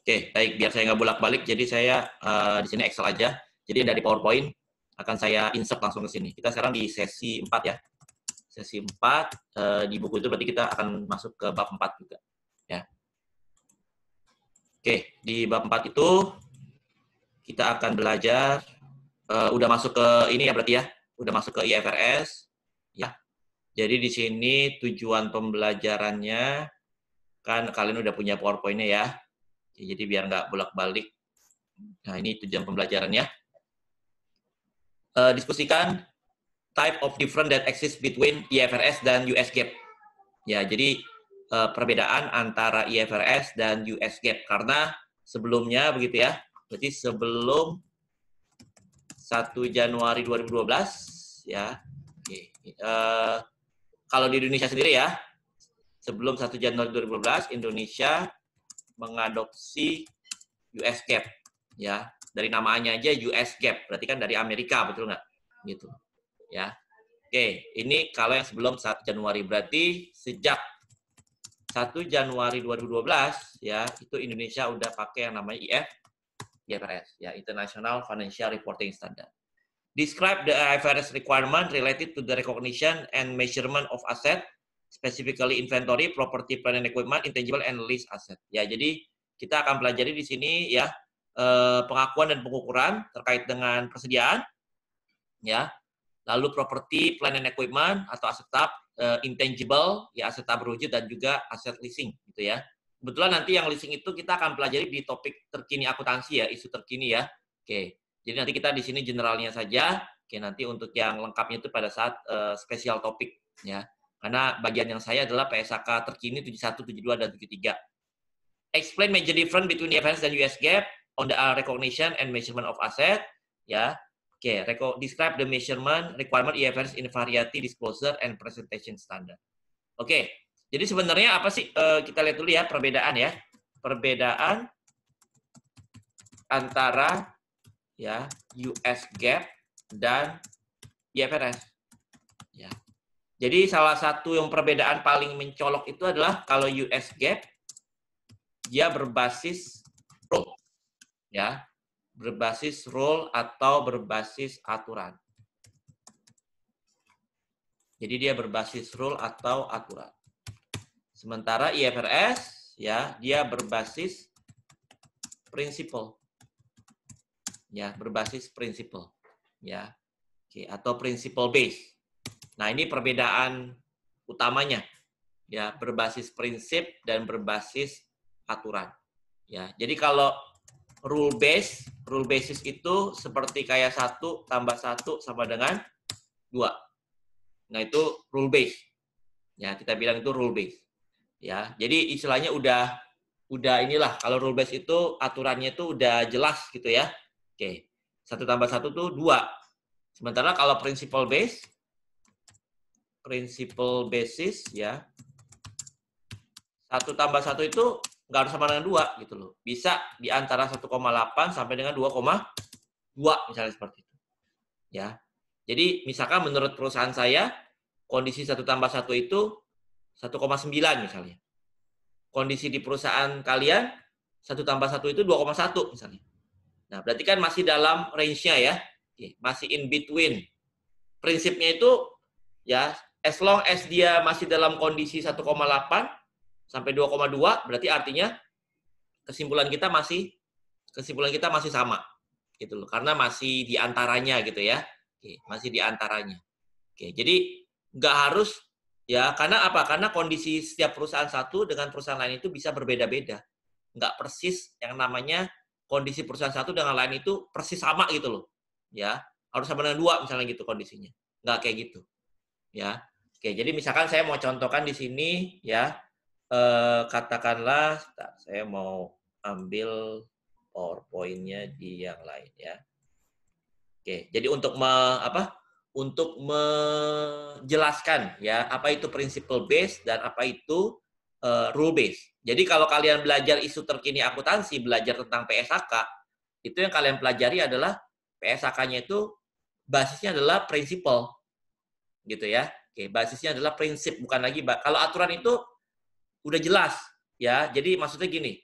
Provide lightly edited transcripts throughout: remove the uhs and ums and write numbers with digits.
Oke, baik. Biar saya nggak bolak-balik, jadi saya di sini Excel aja. Jadi dari PowerPoint akan saya insert langsung ke sini. Kita sekarang di sesi 4 ya. Sesi 4 di buku itu berarti kita akan masuk ke bab 4 juga. Ya. Oke, di bab 4 itu kita akan belajar udah masuk ke ini ya berarti ya. Udah masuk ke IFRS ya. Jadi di sini tujuan pembelajarannya kan kalian udah punya PowerPoint-nya ya. Jadi biar nggak bolak-balik. Nah, ini tujuan pembelajarannya. Diskusikan type of difference that exist between IFRS dan US GAAP. Ya, jadi perbedaan antara IFRS dan US GAAP karena sebelumnya begitu ya. Berarti sebelum 1 Januari 2012 ya. Oke. Kalau di Indonesia sendiri ya, sebelum 1 Januari 2012 Indonesia mengadopsi US GAAP ya. Dari namanya aja US GAAP, berarti kan dari Amerika, betul nggak? Gitu. Ya. Oke, ini kalau yang sebelum 1 Januari berarti sejak 1 Januari 2012 ya, itu Indonesia udah pakai yang namanya IFRS ya, International Financial Reporting Standard. Describe the IFRS requirement related to the recognition and measurement of asset, specifically inventory, property, plant and equipment, intangible and lease asset. Ya, jadi kita akan pelajari di sini ya pengakuan dan pengukuran terkait dengan persediaan ya. Lalu properti, plant and equipment atau aset tetap, intangible ya aset tak berwujud dan juga aset leasing gitu ya. Kebetulan nanti yang leasing itu kita akan pelajari di topik terkini akuntansi ya, isu terkini ya. Oke. Jadi nanti kita di sini generalnya saja. Oke, nanti untuk yang lengkapnya itu pada saat spesial topik ya. Karena bagian yang saya adalah PSAK terkini 71, 72 dan 73. Explain major difference between IFRS dan US GAAP on the recognition and measurement of asset ya. Oke, describe the measurement requirement IFRS in variety disclosure and presentation standard. Oke, jadi sebenarnya apa sih? Kita lihat dulu ya perbedaan ya. Perbedaan antara ya US GAAP dan IFRS. Ya. Jadi salah satu yang perbedaan paling mencolok itu adalah kalau US GAAP dia berbasis rule, ya, berbasis rule atau berbasis aturan. Jadi dia berbasis rule atau aturan. Sementara IFRS ya dia berbasis prinsipal. Ya, berbasis prinsipal. Ya. Oke, atau principle base. Nah, ini perbedaan utamanya. Ya, berbasis prinsip dan berbasis aturan. Ya, jadi kalau rule basis itu seperti kayak 1 tambah 1 sama dengan 2. Nah, itu rule base. Ya, kita bilang itu rule base. Ya, jadi istilahnya udah inilah kalau rule base itu aturannya itu udah jelas gitu ya. Oke. 1 tambah 1 tuh 2. Sementara kalau principle basis ya 1 tambah 1 itu nggak harus sama dengan 2 gitu loh. Bisa di antara 1,8 sampai dengan 2,2 misalnya seperti itu. Ya. Jadi misalkan menurut perusahaan saya kondisi 1 tambah 1 itu 1,9 misalnya. Kondisi di perusahaan kalian 1 tambah 1 itu 2,1 misalnya. Nah, berarti kan masih dalam range-nya ya. Masih in between. Prinsipnya itu ya as long as dia masih dalam kondisi 1,8 sampai 2,2 berarti artinya kesimpulan kita masih sama gitu loh. Karena masih di antaranya gitu ya. Oke, masih di antaranya. Oke, jadi nggak harus ya karena apa? Karena kondisi setiap perusahaan satu dengan perusahaan lain itu bisa berbeda-beda. Nggak persis yang namanya kondisi perusahaan satu dengan lain itu persis sama gitu loh. Ya, harus sama dengan 2 misalnya gitu kondisinya. Nggak kayak gitu. Ya. Oke, jadi misalkan saya mau contohkan di sini ya katakanlah saya mau ambil PowerPoint-nya di yang lain ya. Oke, jadi untuk untuk menjelaskan ya apa itu principle base dan apa itu rule base. Jadi kalau kalian belajar isu terkini akuntansi, belajar tentang PSAK, itu yang kalian pelajari adalah PSAK-nya itu basisnya adalah principle. Gitu ya. Oke, basisnya adalah prinsip, bukan lagi kalau aturan itu udah jelas ya. Jadi maksudnya gini.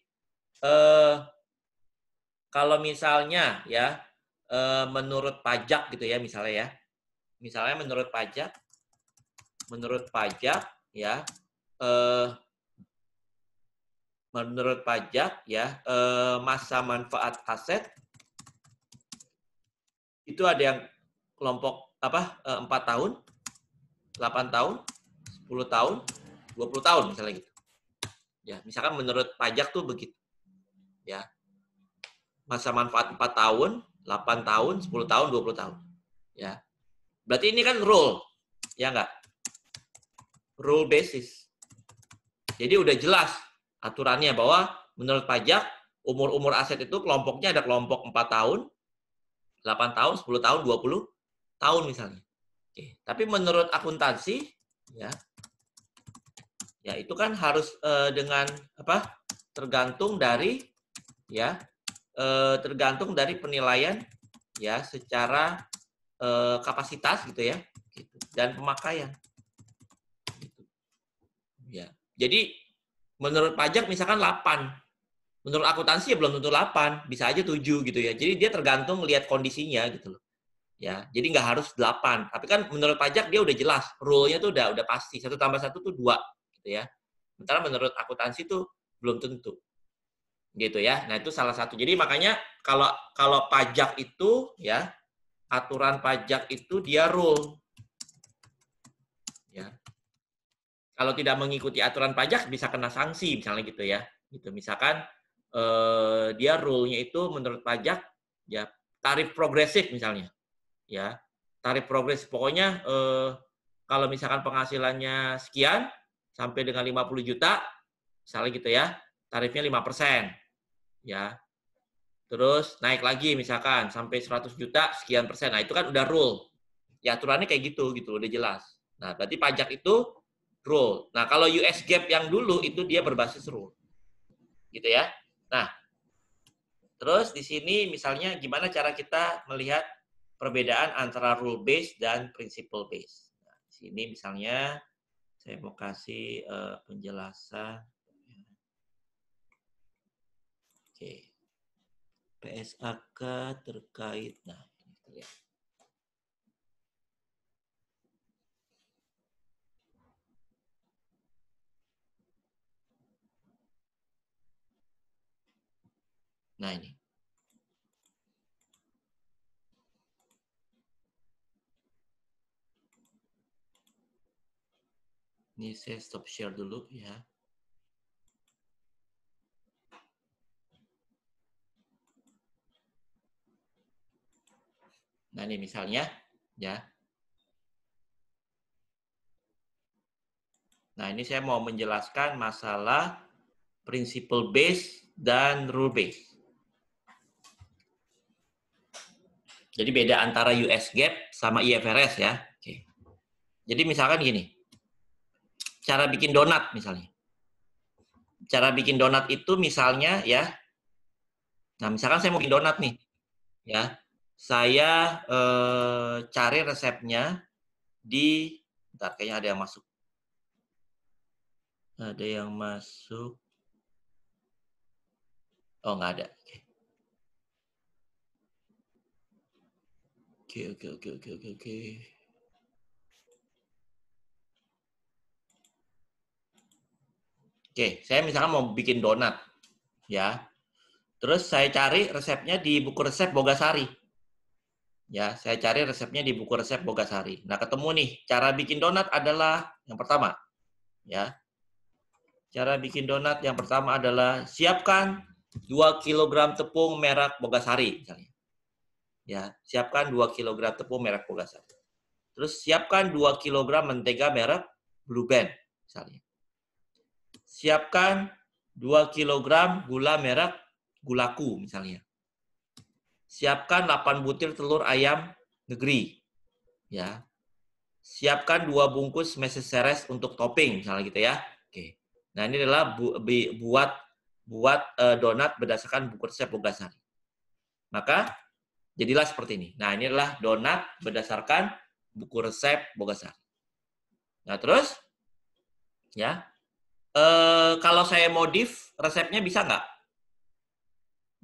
kalau misalnya ya menurut pajak gitu ya misalnya menurut pajak ya eh, menurut pajak ya masa manfaat aset itu ada yang kelompok apa 4 tahun, 8 tahun, 10 tahun, 20 tahun misalnya gitu. Ya, misalkan menurut pajak tuh begitu. Ya. Masa manfaat 4 tahun, 8 tahun, 10 tahun, 20 tahun. Ya. Berarti ini kan rule. Ya enggak? Rule basis. Jadi udah jelas aturannya bahwa menurut pajak umur-umur aset itu kelompoknya ada kelompok 4 tahun, 8 tahun, 10 tahun, 20 tahun misalnya. Oke. Tapi menurut akuntansi ya itu kan harus dengan apa? Tergantung dari ya tergantung dari penilaian ya secara kapasitas gitu ya gitu, dan pemakaian gitu. Ya. Jadi menurut pajak misalkan 8. Menurut akuntansi ya belum tentu 8, bisa aja 7 gitu ya. Jadi dia tergantung lihat kondisinya gitu loh. Ya, jadi nggak harus 8. Tapi kan menurut pajak dia udah jelas, rule-nya tuh udah pasti. 1 tambah 1 tuh 2 gitu ya. Sementara menurut akuntansi tuh belum tentu. Gitu ya. Nah, itu salah satu. Jadi makanya kalau kalau pajak itu ya, aturan pajak itu dia rule. Ya. Kalau tidak mengikuti aturan pajak bisa kena sanksi misalnya gitu ya. Gitu. Misalkan dia rule-nya itu menurut pajak ya tarif progresif misalnya. Ya. Tarif progresif pokoknya kalau misalkan penghasilannya sekian sampai dengan 50 juta misalnya gitu ya, tarifnya 5%. Ya. Terus naik lagi misalkan sampai 100 juta sekian persen. Nah, itu kan udah rule. Ya aturannya kayak gitu udah jelas. Nah, berarti pajak itu rule. Nah, kalau US GAAP yang dulu itu dia berbasis rule. Gitu ya. Nah, terus di sini misalnya gimana cara kita melihat perbedaan antara rule based dan principle based. Nah, di sini misalnya saya mau kasih penjelasan. Oke. PSAK terkait. Nah, ini terlihat. Nah, ini. Ini saya stop share dulu ya. Nah, ini misalnya ya. Nah, ini saya mau menjelaskan masalah principle based dan rule based. Jadi beda antara US GAAP sama IFRS ya. Oke. Jadi misalkan gini. Cara bikin donat misalnya. Cara bikin donat itu misalnya ya. Nah, misalkan saya mau bikin donat nih. Ya. Saya cari resepnya di bentar, kayaknya ada yang masuk. Ada yang masuk. Oh, nggak ada. Oke. Oke, saya misalkan mau bikin donat. Ya. Terus saya cari resepnya di buku resep Bogasari. Ya, saya cari resepnya di buku resep Bogasari. Nah, ketemu nih, cara bikin donat adalah yang pertama. Ya. Cara bikin donat yang pertama adalah siapkan 2 kg tepung merek Bogasari misalnya. Ya, siapkan 2 kg tepung merek Bogasari. Terus siapkan 2 kg mentega merek Blue Band misalnya. Siapkan 2 kg gula merek Gulaku misalnya. Siapkan 8 butir telur ayam negeri. Ya. Siapkan 2 bungkus meseseres untuk topping misalnya gitu ya. Oke. Nah, ini adalah buat donat berdasarkan buku resep Bogasari. Maka jadilah seperti ini. Nah, ini adalah donat berdasarkan buku resep Bogasari. Nah, terus ya kalau saya modif resepnya bisa nggak?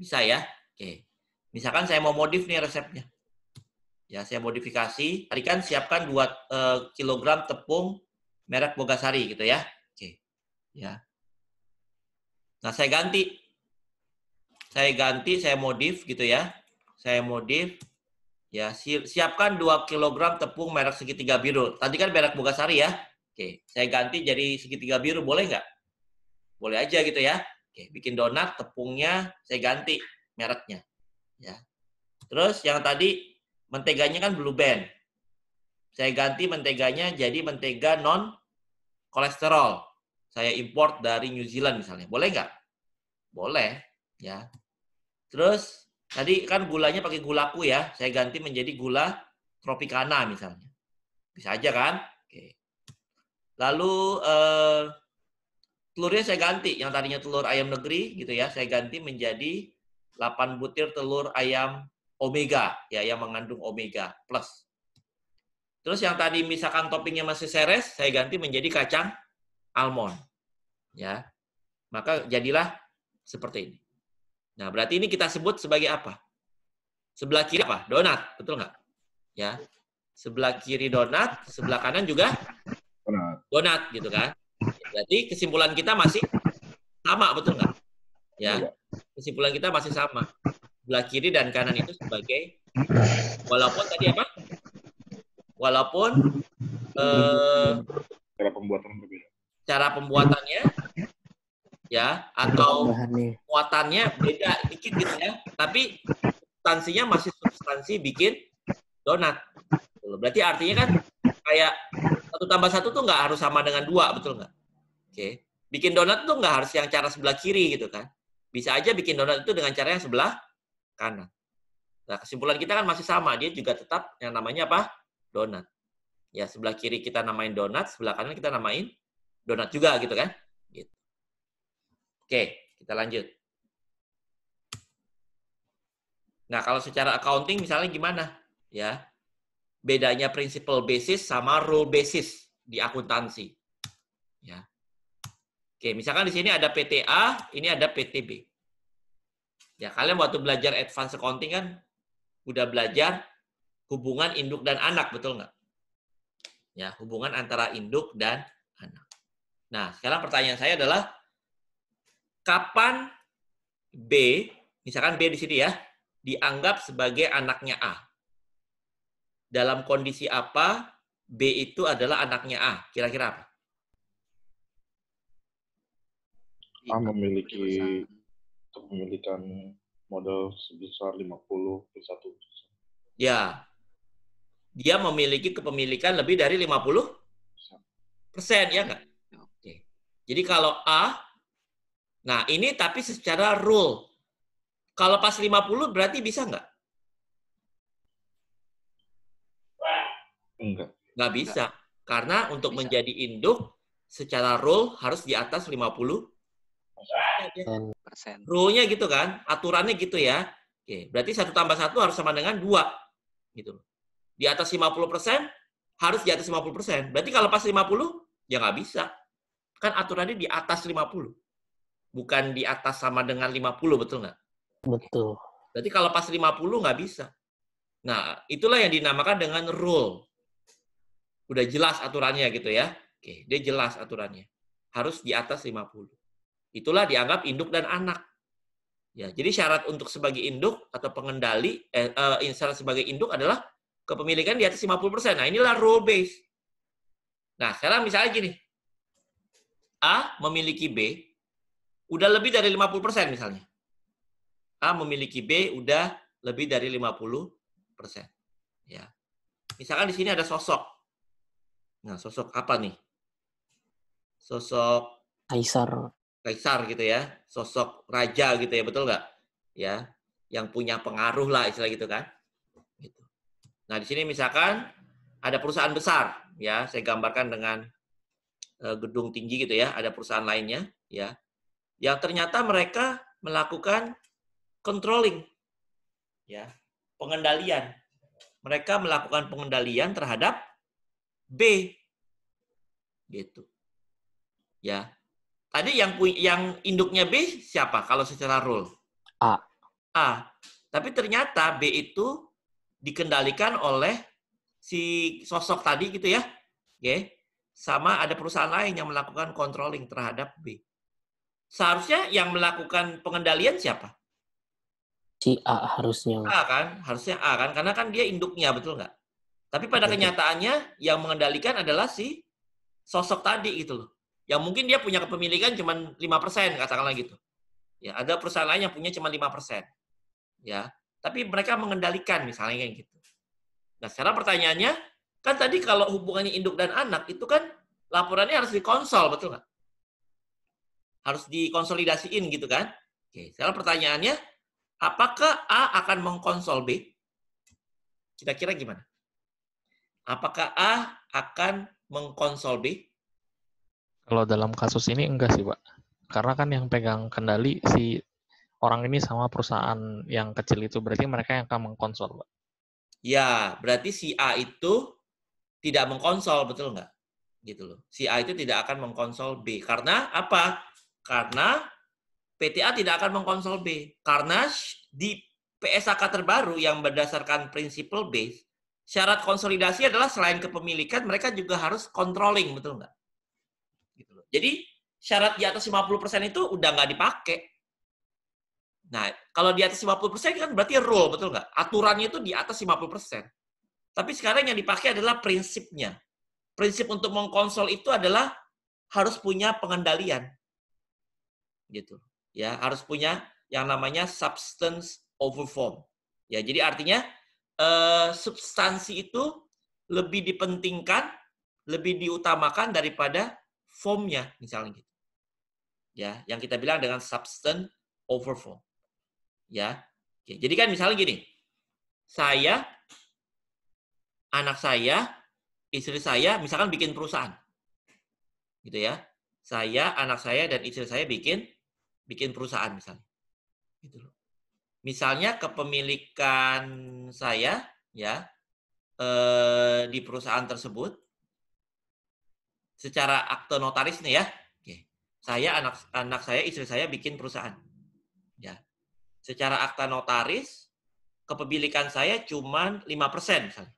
Bisa ya? Oke. Misalkan saya mau modif nih resepnya. Ya, saya modifikasi. Tadi kan siapkan 2 kilogram tepung merek Bogasari gitu ya. Oke. Ya. Nah, saya ganti. Saya modif gitu ya. Saya modif. Ya, siapkan 2 kilogram tepung merek segitiga biru. Tadi kan merek Bogasari ya. Oke, saya ganti jadi segitiga biru, boleh nggak? Boleh aja gitu ya. Oke, bikin donat, tepungnya saya ganti mereknya. Ya. Terus yang tadi menteganya kan Blue Band. Saya ganti menteganya jadi mentega non kolesterol. Saya import dari New Zealand misalnya. Boleh nggak? Boleh. Ya. Terus tadi kan gulanya pakai gulaku ya. Saya ganti menjadi gula Tropicana misalnya. Bisa aja kan? Oke. Lalu telurnya saya ganti. Yang tadinya telur ayam negeri gitu ya. Saya ganti menjadi 8 butir telur ayam omega. Ya, yang mengandung omega plus. Terus yang tadi misalkan toppingnya masih seres, saya ganti menjadi kacang almond. Ya. Maka jadilah seperti ini. Nah, berarti ini kita sebut sebagai apa? Sebelah kiri apa? Donat, betul nggak? Ya. Sebelah kiri donat, sebelah kanan juga donat, gitu kan? Berarti kesimpulan kita masih sama, betul nggak? Ya. Kesimpulan kita masih sama. Sebelah kiri dan kanan itu sebagai, walaupun tadi apa? Walaupun cara pembuatan berbeda. Cara pembuatannya ya atau muatannya beda dikit gitu ya, tapi substansinya masih substansi bikin donat. Berarti artinya kan kayak 1 tambah 1 tuh nggak harus sama dengan 2, betul nggak? Oke. Bikin donat tuh nggak harus yang cara sebelah kiri gitu kan. Bisa aja bikin donat itu dengan cara yang sebelah kanan. Nah, kesimpulan kita kan masih sama, dia juga tetap yang namanya apa? Donat. Ya, sebelah kiri kita namain donat, sebelah kanan kita namain donat juga gitu kan. Gitu. Oke, kita lanjut. Nah, kalau secara accounting misalnya gimana? Ya. Bedanya principal basis sama rule basis di akuntansi. Ya. Oke, misalkan di sini ada PTA, ini ada PTB. Ya, kalian waktu belajar advance accounting kan udah belajar hubungan induk dan anak, betul nggak? Ya, hubungan antara induk dan anak. Nah, sekarang pertanyaan saya adalah kapan B, misalkan B di sini ya, dianggap sebagai anaknya A? Dalam kondisi apa B itu adalah anaknya A? Kira-kira apa? A memiliki kepemilikan modal sebesar 50+1%. Ya, dia memiliki kepemilikan lebih dari 50%, ya nggak? Oke. Jadi kalau A, nah ini tapi secara rule. Kalau pas 50 berarti bisa nggak? Enggak. Nggak bisa. Karena untuk menjadi induk, secara rule harus di atas 50%. Rule-nya gitu kan, aturannya gitu ya. Oke, berarti 1+1 harus sama dengan 2. Gitu. Di atas 50%, harus di atas 50%. Berarti kalau pas 50, ya nggak bisa. Kan aturannya di atas 50. Bukan di atas sama dengan 50, betul nggak? Betul. Berarti kalau pas 50 nggak bisa. Nah, itulah yang dinamakan dengan rule. Udah jelas aturannya gitu ya. Oke, dia jelas aturannya. Harus di atas 50. Itulah dianggap induk dan anak. Ya, jadi syarat untuk sebagai induk atau pengendali, syarat sebagai induk adalah kepemilikan di atas 50%. Nah, inilah rule base. Nah, sekarang misalnya gini. A memiliki B, udah lebih dari 50% misalnya. A memiliki B udah lebih dari 50%. Ya. Misalkan di sini ada sosok. Nah, sosok apa nih? Sosok kaisar gitu ya. Sosok raja gitu ya, betul nggak? Ya, yang punya pengaruh lah istilah gitu kan. Gitu. Nah, di sini misalkan ada perusahaan besar, ya, saya gambarkan dengan gedung tinggi gitu ya, ada perusahaan lainnya, ya, yang ternyata mereka melakukan controlling, ya, pengendalian. Mereka melakukan pengendalian terhadap B, gitu, ya. Tadi yang induknya B siapa? Kalau secara rule A. A. Tapi ternyata B itu dikendalikan oleh si sosok tadi gitu ya. Oke. Sama ada perusahaan lain yang melakukan controlling terhadap B. Seharusnya yang melakukan pengendalian siapa? Si A harusnya. A kan? Harusnya A kan? Karena kan dia induknya, betul nggak? Tapi pada Betul. kenyataannya yang mengendalikan adalah si sosok tadi gitu loh. Yang mungkin dia punya kepemilikan cuma 5%, katakanlah gitu. Ya, ada perusahaan lain yang punya cuma 5%. Ya, tapi mereka mengendalikan misalnya kayak gitu. Nah, sekarang pertanyaannya, kan tadi kalau hubungannya induk dan anak itu kan laporannya harus dikonsol, betul nggak? Harus dikonsolidasiin gitu kan? Oke, sekarang pertanyaannya, apakah A akan mengkonsol B? Kira-kira gimana? Apakah A akan mengkonsol B? Kalau dalam kasus ini enggak sih, Pak. Karena kan yang pegang kendali si orang ini sama perusahaan yang kecil itu, berarti mereka yang akan mengkonsol, Pak. Ya, berarti si A itu tidak mengkonsol, betul nggak? Gitu loh. Si A itu tidak akan mengkonsol B. Karena apa? Karena PTA tidak akan mengkonsol B. Karena di PSAK terbaru yang berdasarkan principle base, syarat konsolidasi adalah selain kepemilikan, mereka juga harus controlling, betul nggak? Gitu loh. Jadi, syarat di atas 50% itu udah nggak dipakai. Nah, kalau di atas 50% kan berarti rule, betul nggak? Aturannya itu di atas 50%. Tapi sekarang yang dipakai adalah prinsipnya. Prinsip untuk mengkonsol itu adalah harus punya pengendalian. Gitu. Ya, harus punya yang namanya substance over form. Ya, jadi artinya substansi itu lebih dipentingkan, lebih diutamakan daripada formnya, misalnya gitu. Ya, yang kita bilang dengan substance over form. Ya. Oke, jadi kan misalnya gini. Saya, anak saya, istri saya misalkan bikin perusahaan. Gitu ya. Saya, anak saya dan istri saya bikin perusahaan misalnya. Gitu loh. Misalnya kepemilikan saya ya di perusahaan tersebut secara akte notaris nih ya. Oke. Saya anak saya, istri saya bikin perusahaan. Ya. Secara akta notaris kepemilikan saya cuma 5% misalnya.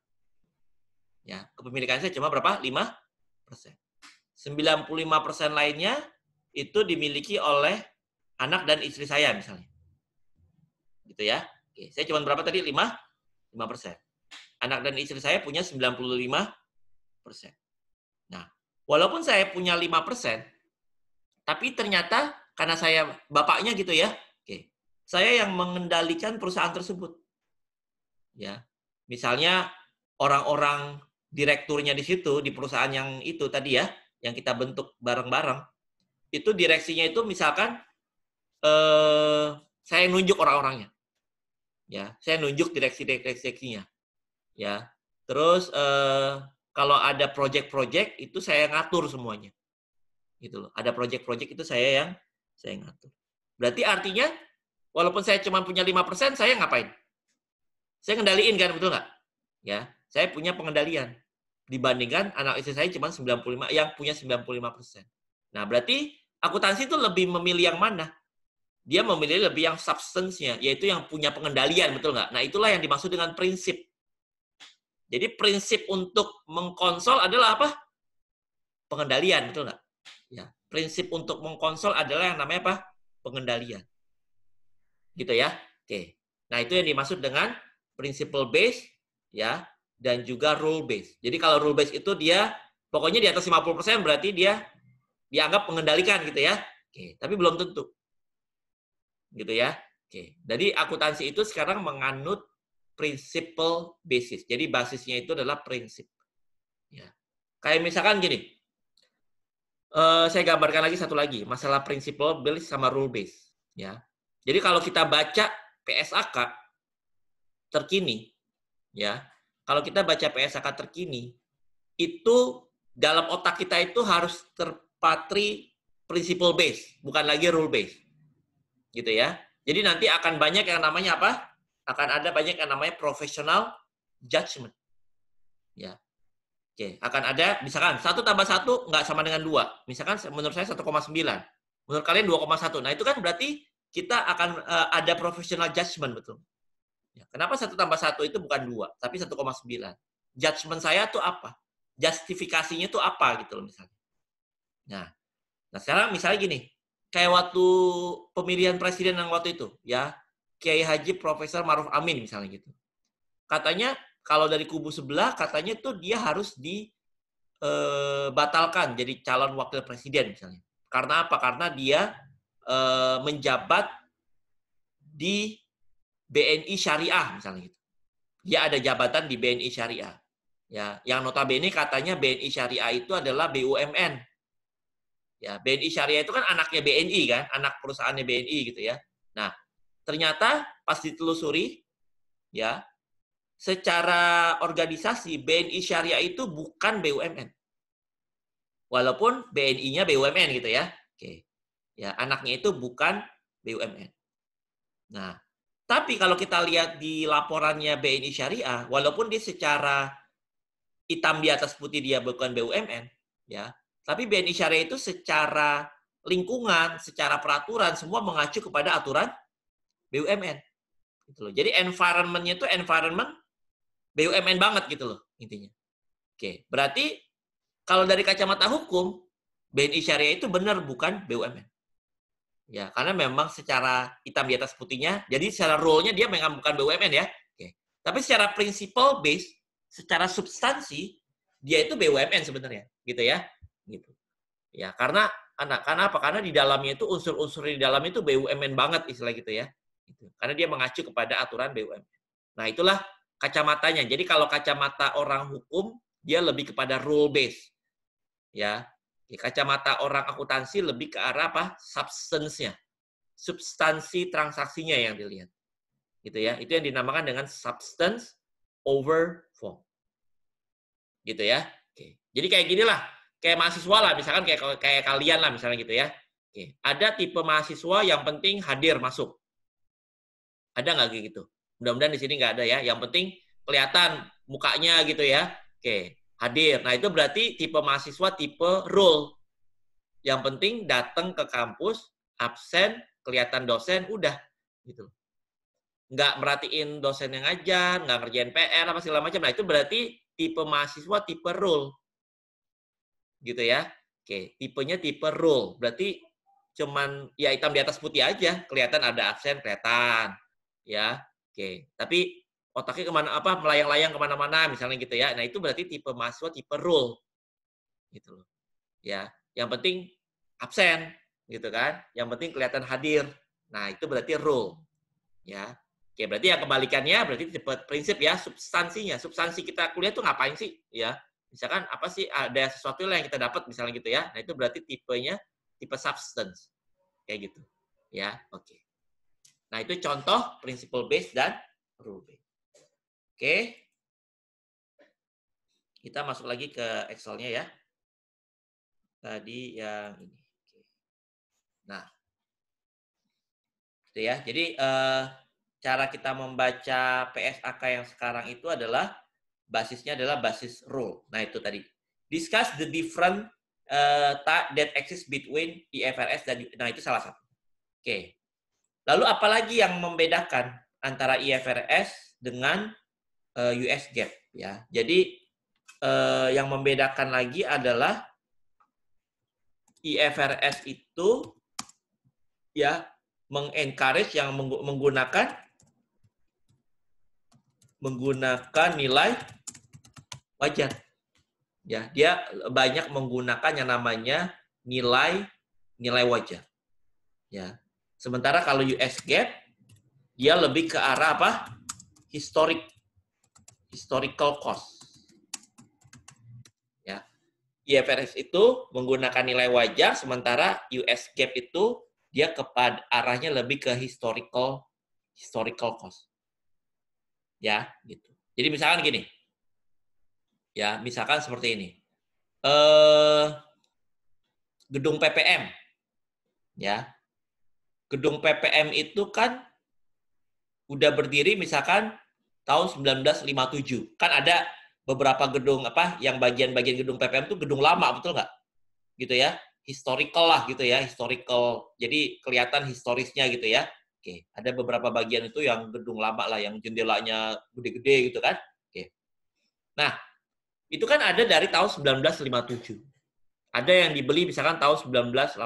Ya, kepemilikan saya cuma berapa? 5%. 95% lainnya itu dimiliki oleh anak dan istri saya misalnya. Gitu ya. Oke, saya cuma berapa tadi? 5%. Anak dan istri saya punya 95%. Nah, walaupun saya punya 5%, tapi ternyata karena saya bapaknya gitu ya, oke, saya yang mengendalikan perusahaan tersebut. Ya. Misalnya orang-orang direkturnya di situ, di perusahaan yang itu tadi ya, yang kita bentuk bareng-bareng, itu direksinya itu misalkan saya nunjuk orang-orangnya. Ya, saya nunjuk direksinya. Ya. Terus kalau ada project-project itu saya ngatur semuanya. Gitu loh. Ada project-project itu saya yang ngatur. Berarti artinya walaupun saya cuma punya 5%, saya ngapain? Saya ngendaliin kan, betul nggak? Ya, saya punya pengendalian. Dibandingkan anak istri saya cuma 95 yang punya 95%. Nah, berarti akuntansi itu lebih memilih yang mana? Dia memilih lebih yang substance-nya, yaitu yang punya pengendalian, betul nggak? Nah, itulah yang dimaksud dengan prinsip. Jadi prinsip untuk mengkonsol adalah apa? Pengendalian, betul nggak? Ya, prinsip untuk mengkonsol adalah yang namanya apa? Pengendalian. Gitu ya. Oke. Nah, itu yang dimaksud dengan principle base ya, dan juga rule base. Jadi kalau rule base itu dia pokoknya di atas 50% berarti dia dianggap mengendalikan gitu ya. Oke, tapi belum tentu. Gitu ya. Oke. Jadi akuntansi itu sekarang menganut principle basis. Jadi basisnya itu adalah prinsip. Ya. Kayak misalkan gini. Saya gambarkan lagi satu lagi, masalah principle base sama rule base. Ya. Jadi kalau kita baca PSAK terkini, ya, kalau kita baca PSAK terkini, itu dalam otak kita itu harus terpatri principle base, bukan lagi rule base. Gitu ya. Jadi nanti akan banyak yang namanya apa? Akan ada banyak yang namanya professional judgment. Ya. Oke, akan ada misalkan 1 tambah 1 nggak sama dengan 2. Misalkan menurut saya 1,9. Menurut kalian 2,1. Nah, itu kan berarti kita akan ada professional judgment, betul. Ya, kenapa 1 tambah 1 itu bukan 2, tapi 1,9. Judgment saya tuh apa? Justifikasinya tuh apa gitu loh misalnya. Nah sekarang misalnya gini, kayak waktu pemilihan presiden yang waktu itu, ya, Kiai Haji Profesor Maruf Amin misalnya gitu. Katanya kalau dari kubu sebelah katanya tuh dia harus dibatalkan jadi calon wakil presiden misalnya. Karena apa? Karena dia menjabat di BNI Syariah misalnya gitu. Dia ada jabatan di BNI Syariah. Ya, yang notabene katanya BNI Syariah itu adalah BUMN. Ya, BNI Syariah itu kan anaknya BNI kan, anak perusahaannya BNI gitu ya. Nah, ternyata pas ditelusuri ya, secara organisasi BNI Syariah itu bukan BUMN. Walaupun BNI-nya BUMN gitu ya. Oke. Ya, anaknya itu bukan BUMN. Nah, tapi kalau kita lihat di laporannya BNI Syariah, walaupun dia secara hitam di atas putih dia bukan BUMN, ya, tapi BNI Syariah itu secara lingkungan, secara peraturan semua mengacu kepada aturan BUMN. Gitu loh. Jadi environment-nya itu environment BUMN banget gitu loh intinya. Oke, berarti kalau dari kacamata hukum BNI Syariah itu benar bukan BUMN. Ya, karena memang secara hitam di atas putihnya, jadi secara role-nya dia memang bukan BUMN ya. Oke. Tapi secara principle base, secara substansi dia itu BUMN sebenarnya, gitu ya. Gitu. Ya, karena apa? Karena di dalamnya itu unsur-unsur di dalamnya itu BUMN banget istilah gitu ya. Gitu. Karena dia mengacu kepada aturan BUMN. Nah, itulah kacamatanya. Jadi kalau kacamata orang hukum, dia lebih kepada rule base. Ya. Kacamata orang akuntansi lebih ke arah apa? Substance-nya. Substansi transaksinya yang dilihat. Gitu ya. Itu yang dinamakan dengan substance over form. Gitu ya. Oke. Jadi kayak gini lah. Kayak mahasiswa lah. Misalkan kayak kalian lah misalnya gitu ya. Oke. Ada tipe mahasiswa yang penting hadir masuk. Ada nggak kayak gitu? Mudah-mudahan di sini nggak ada ya. Yang penting kelihatan mukanya gitu ya. Oke. Hadir. Nah, itu berarti tipe mahasiswa tipe role. Yang penting datang ke kampus, absen, kelihatan dosen, udah. Gitu. Nggak merhatiin dosen yang ngajar, nggak ngerjain PR, apa segala macam. Nah, itu berarti tipe mahasiswa tipe role. Gitu ya. Oke, tipenya tipe role. Berarti cuman ya hitam di atas putih aja. Kelihatan ada absen, kelihatan. Ya, oke. Tapi otaknya kemana apa melayang-layang kemana-mana misalnya gitu ya. Nah itu berarti tipe mahasiswa tipe role gitu loh. Ya, yang penting absen gitu kan. Yang penting kelihatan hadir. Nah itu berarti role. Ya, oke. Berarti yang kebalikannya berarti tipe prinsip ya substansinya. Substansi kita kuliah tuh ngapain sih? Ya, misalkan apa sih ada sesuatu yang kita dapat misalnya gitu ya. Nah itu berarti tipenya tipe substance kayak gitu. Ya, oke. Nah, itu contoh principle based dan rule based. Oke. Kita masuk lagi ke Excel-nya ya. Tadi yang ini. Nah. Itu ya. Jadi cara kita membaca PSAK yang sekarang itu adalah basisnya adalah basis rule. Nah, itu tadi. Discuss the different that exist between IFRS dan nah itu salah satu. Oke. Lalu apalagi yang membedakan antara IFRS dengan US GAAP ya. Jadi yang membedakan lagi adalah IFRS itu ya mengencourage yang menggunakan nilai wajar. Ya, dia banyak menggunakan yang namanya nilai wajar. Ya. Sementara kalau US GAAP dia lebih ke arah apa? Historical cost. Ya. IFRS itu menggunakan nilai wajar, sementara US GAAP itu dia kepada arahnya lebih ke historical cost. Ya, gitu. Jadi misalkan gini. Ya, misalkan seperti ini. Gedung PPM. Ya. Gedung PPM itu kan udah berdiri misalkan tahun 1957. Kan ada beberapa gedung apa yang bagian-bagian gedung PPM itu gedung lama, betul nggak? Gitu ya. historical lah gitu ya, historical. Jadi kelihatan historisnya gitu ya. Oke, ada beberapa bagian itu yang gedung lama lah, yang jendelanya gede-gede gitu kan. Oke. Nah, itu kan ada dari tahun 1957. Ada yang dibeli misalkan tahun 1980.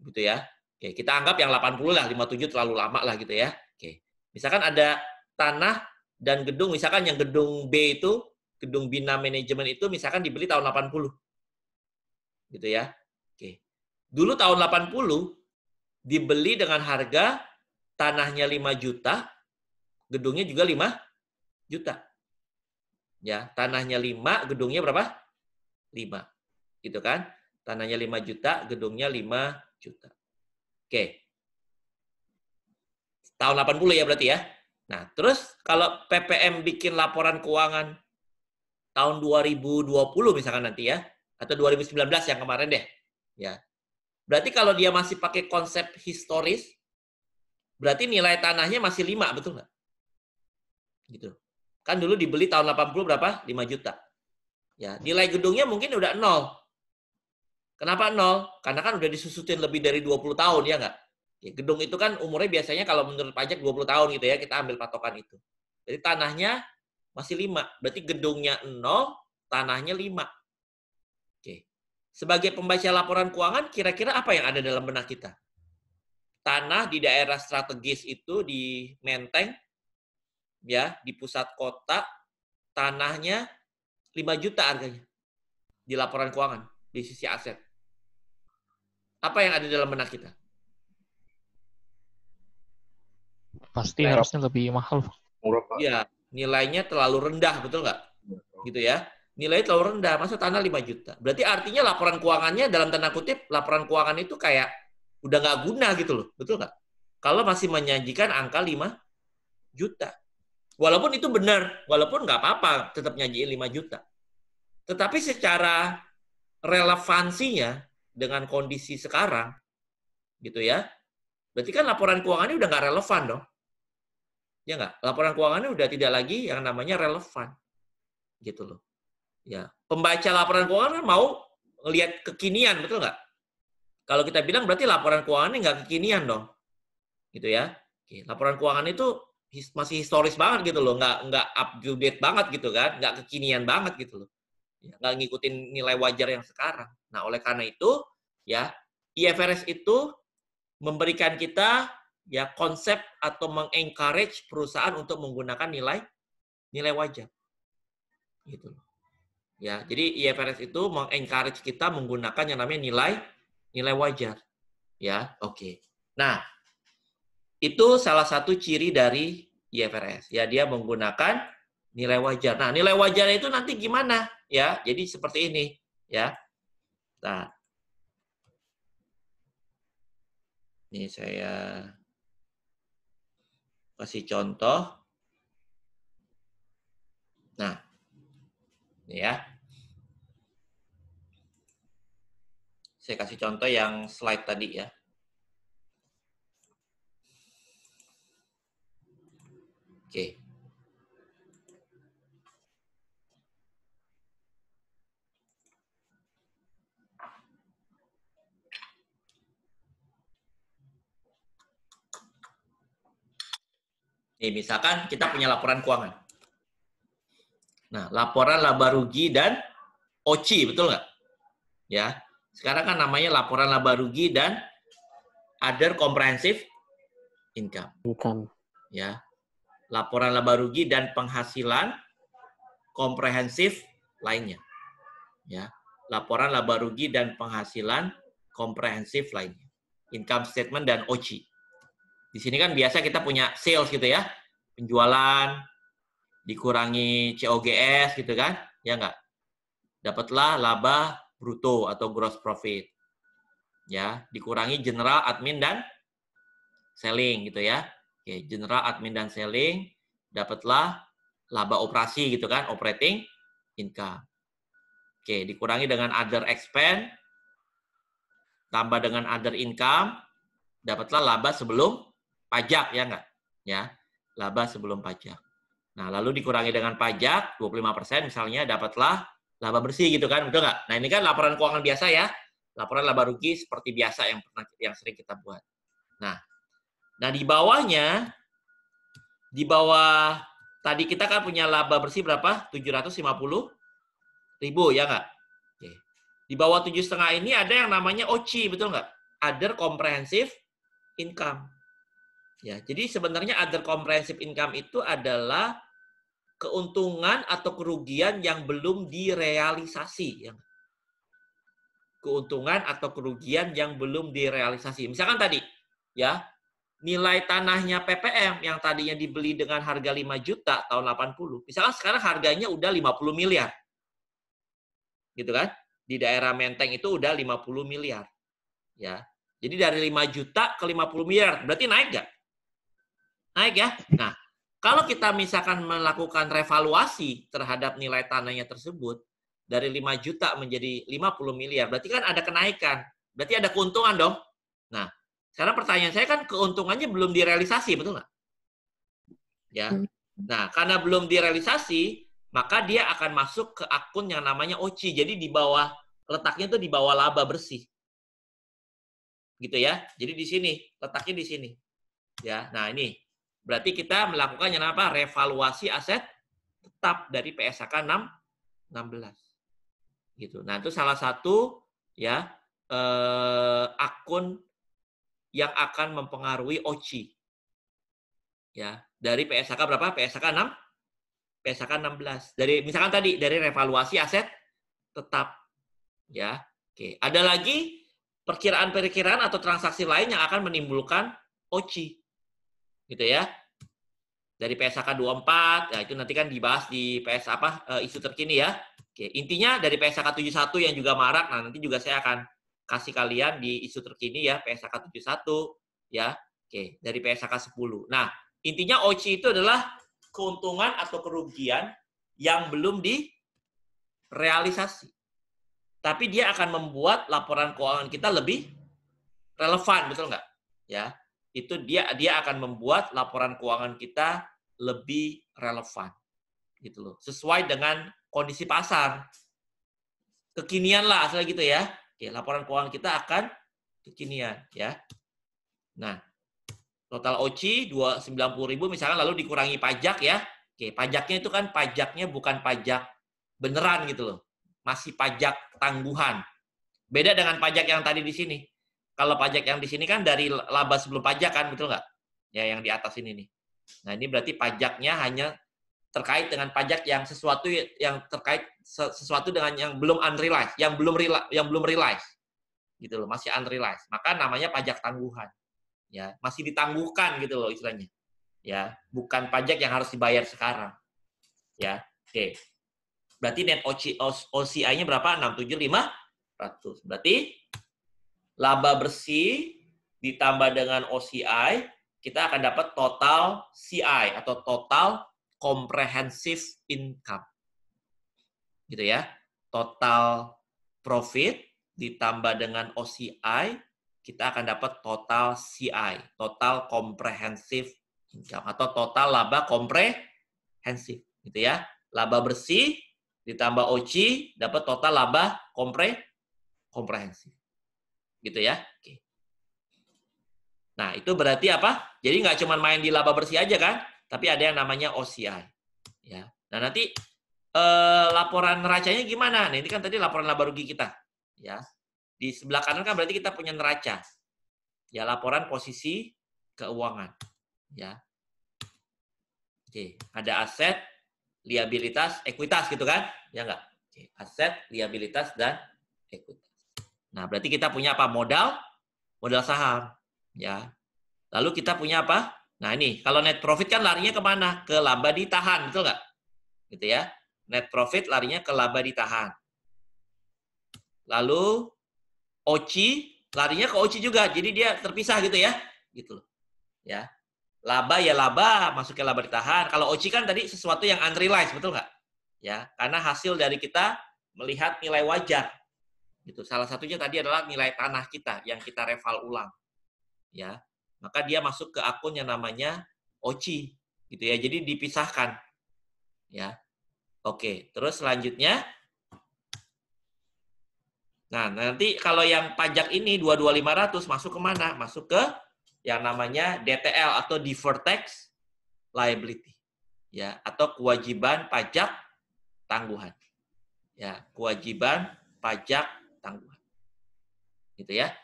Gitu ya. Oke, kita anggap yang 80 lah, 57 terlalu lama lah gitu ya. Oke. Misalkan ada tanah dan gedung, misalkan yang gedung B itu, gedung Bina Manajemen itu misalkan dibeli tahun 80. Gitu ya. Oke. Dulu tahun 80 dibeli dengan harga tanahnya 5 juta, gedungnya juga 5 juta. Ya, tanahnya 5, gedungnya berapa? 5. Gitu kan? Tanahnya 5 juta, gedungnya 5 juta. Oke. Tahun 80 ya berarti ya. Nah, terus kalau PPM bikin laporan keuangan tahun 2020 misalkan nanti ya, atau 2019 yang kemarin deh. Ya. Berarti kalau dia masih pakai konsep historis, berarti nilai tanahnya masih 5, betul nggak? Gitu. Kan dulu dibeli tahun 80 berapa? 5 juta. Ya, nilai gedungnya mungkin udah 0. Kenapa 0? Karena kan udah disusutin lebih dari 20 tahun, ya nggak? Ya, gedung itu kan umurnya biasanya kalau menurut pajak 20 tahun gitu ya, kita ambil patokan itu. Jadi tanahnya masih 5. Berarti gedungnya 0, tanahnya 5. Oke. Sebagai pembaca laporan keuangan, kira-kira apa yang ada dalam benak kita? Tanah di daerah strategis itu di Menteng, ya, di pusat kota, tanahnya 5 juta harganya di laporan keuangan, di sisi aset. Apa yang ada dalam benak kita? Pasti harusnya lebih mahal. Murah, Pak. Iya, nilainya terlalu rendah, betul nggak? Gitu ya. Nilainya terlalu rendah, masa tanah 5 juta. Berarti artinya laporan keuangannya dalam tanda kutip, laporan keuangan itu kayak udah nggak guna gitu loh, betul nggak? Kalau masih menyajikan angka 5 juta. Walaupun itu benar, walaupun nggak apa-apa, tetap nyajiin 5 juta. Tetapi secara relevansinya dengan kondisi sekarang, gitu ya, berarti kan laporan keuangannya udah nggak relevan dong. Ya nggak? Laporan keuangannya udah tidak lagi yang namanya relevan. Gitu loh. Ya, pembaca laporan keuangan mau ngelihat kekinian, betul nggak? Kalau kita bilang berarti laporan keuangannya nggak kekinian dong. Gitu ya. Oke, laporan keuangan itu masih historis banget gitu loh, nggak up to date banget gitu kan, nggak kekinian banget gitu loh. Ya, nggak ngikutin nilai wajar yang sekarang. Nah, oleh karena itu, ya, IFRS itu memberikan kita ya konsep atau mengencourage perusahaan untuk menggunakan nilai wajar. Gitu loh. Ya, jadi IFRS itu mengencourage kita menggunakan yang namanya nilai wajar. Ya, oke. Nah, itu salah satu ciri dari IFRS. Ya, dia menggunakan nilai wajar. Nah, nilai wajar itu nanti gimana? Ya, jadi seperti ini, ya. Nah, ini saya kasih contoh. Nah, ini ya. Saya kasih contoh yang slide tadi ya. Oke. Nih, misalkan kita punya laporan keuangan. Nah, laporan laba rugi dan OCI, betul nggak? Ya, sekarang kan namanya laporan laba rugi dan other comprehensive income. Ya, laporan laba rugi dan penghasilan komprehensif lainnya. Ya, laporan laba rugi dan penghasilan komprehensif lainnya. Income statement dan OCI. Di sini kan biasa kita punya sales gitu ya, penjualan dikurangi COGS gitu kan, ya nggak? Dapatlah laba bruto atau gross profit. Ya, dikurangi general, admin, dan selling gitu ya. Oke, general, admin, dan selling, dapatlah laba operasi gitu kan, operating income. Oke, dikurangi dengan other expense, tambah dengan other income, dapatlah laba sebelum pajak, ya nggak? Ya, laba sebelum pajak. Nah, lalu dikurangi dengan pajak, 25% misalnya, dapatlah laba bersih gitu kan, betul nggak? Nah, ini kan laporan keuangan biasa ya. laporan laba rugi seperti biasa yang sering kita buat. Nah di bawahnya, di bawah tadi kita kan punya laba bersih berapa? 750.000 ya nggak? Oke. Di bawah 7,5 ini ada yang namanya OCI, betul nggak? Other Comprehensive Income. Ya, jadi sebenarnya other comprehensive income itu adalah keuntungan atau kerugian yang belum direalisasi. Keuntungan atau kerugian yang belum direalisasi. Misalkan tadi, ya, nilai tanahnya PPM yang tadinya dibeli dengan harga 5 juta tahun 80, misalkan sekarang harganya udah 50 miliar. Gitu kan? Di daerah Menteng itu udah 50 miliar. Ya. Jadi dari 5 juta ke 50 miliar, berarti naik nggak? Naik ya? Nah, kalau kita misalkan melakukan revaluasi terhadap nilai tanahnya tersebut, dari 5 juta menjadi 50 miliar, berarti kan ada kenaikan. Berarti ada keuntungan dong. Nah, sekarang pertanyaan saya kan keuntungannya belum direalisasi, betul nggak? Ya. Nah, karena belum direalisasi, maka dia akan masuk ke akun yang namanya OCI. Jadi di bawah, letaknya itu di bawah laba bersih. Gitu ya. Jadi di sini, letaknya di sini. Ya. Nah, ini. Berarti kita melakukan yang apa? Revaluasi aset tetap dari PSAK 16. Gitu. Nah, itu salah satu ya akun yang akan mempengaruhi OCI. Ya, dari PSAK berapa? PSAK 16. Dari misalkan tadi dari revaluasi aset tetap. Ya. Oke, ada lagi perkiraan-perkiraan atau transaksi lain yang akan menimbulkan OCI. Gitu ya. Dari PSAK 24, ya itu nanti kan dibahas di isu terkini ya. Oke, intinya dari PSAK 71 yang juga marak, nah nanti juga saya akan kasih kalian di isu terkini ya, PSAK 71 ya. Oke, dari PSAK 10. Nah, intinya OCI itu adalah keuntungan atau kerugian yang belum direalisasi. Tapi dia akan membuat laporan keuangan kita lebih relevan, betul nggak? Ya, itu dia akan membuat laporan keuangan kita lebih relevan, gitu loh. Sesuai dengan kondisi pasar, kekinian lah, asal gitu ya. Oke, laporan keuangan kita akan kekinian, ya. Nah, total OCI 290.000 misalkan lalu dikurangi pajak ya. Oke, pajaknya itu kan pajaknya bukan pajak beneran gitu loh. Masih pajak tangguhan. Beda dengan pajak yang tadi di sini. Kalau pajak yang di sini kan dari laba sebelum pajak kan, betul nggak? Ya, yang di atas ini nih. Nah, ini berarti pajaknya hanya terkait dengan pajak yang sesuatu yang terkait sesuatu dengan yang belum unrealized, yang belum realized. Gitu loh, masih unrealized. Maka namanya pajak tangguhan. Ya, masih ditangguhkan gitu loh istilahnya. Ya, bukan pajak yang harus dibayar sekarang. Ya, oke. Berarti net OCI-nya berapa? 67500. Berarti laba bersih ditambah dengan OCI, kita akan dapat total CI atau total comprehensive income. Gitu ya. Total profit ditambah dengan OCI, kita akan dapat total CI, total comprehensive income atau total laba komprehensif, gitu ya. Laba bersih ditambah OCI dapat total laba komprehensif. Gitu ya. Oke. Nah, itu berarti apa? Jadi nggak cuma main di laba bersih aja kan, tapi ada yang namanya OCI. Ya. Nah, nanti laporan neracanya gimana? Nah, ini kan tadi laporan laba rugi kita. Ya. Di sebelah kanan kan berarti kita punya neraca. Ya, laporan posisi keuangan. Ya. Oke, ada aset, liabilitas, ekuitas gitu kan? Ya enggak? Oke, aset, liabilitas dan ekuitas. Nah, berarti kita punya apa? Modal saham. Ya. Lalu kita punya apa? Nah, ini kalau net profit kan larinya kemana? Ke laba ditahan, betul nggak? Gitu ya. Net profit larinya ke laba ditahan. Lalu OCI larinya ke OCI juga, jadi dia terpisah gitu ya, gitu. Ya, laba ya laba, masuk ke laba ditahan. Kalau OCI kan tadi sesuatu yang unrealized, betul nggak? Ya, karena hasil dari kita melihat nilai wajar. Gitu. Salah satunya tadi adalah nilai tanah kita yang kita reval ulang. Ya, maka dia masuk ke akun yang namanya OCI, gitu ya. Jadi dipisahkan. Ya. Oke, terus selanjutnya Nah, nanti kalau yang pajak ini 22.500 masuk ke mana? Masuk ke yang namanya DTL atau Deferred Tax Liability. Ya, atau kewajiban pajak tangguhan. Ya, kewajiban pajak tangguhan. Gitu ya.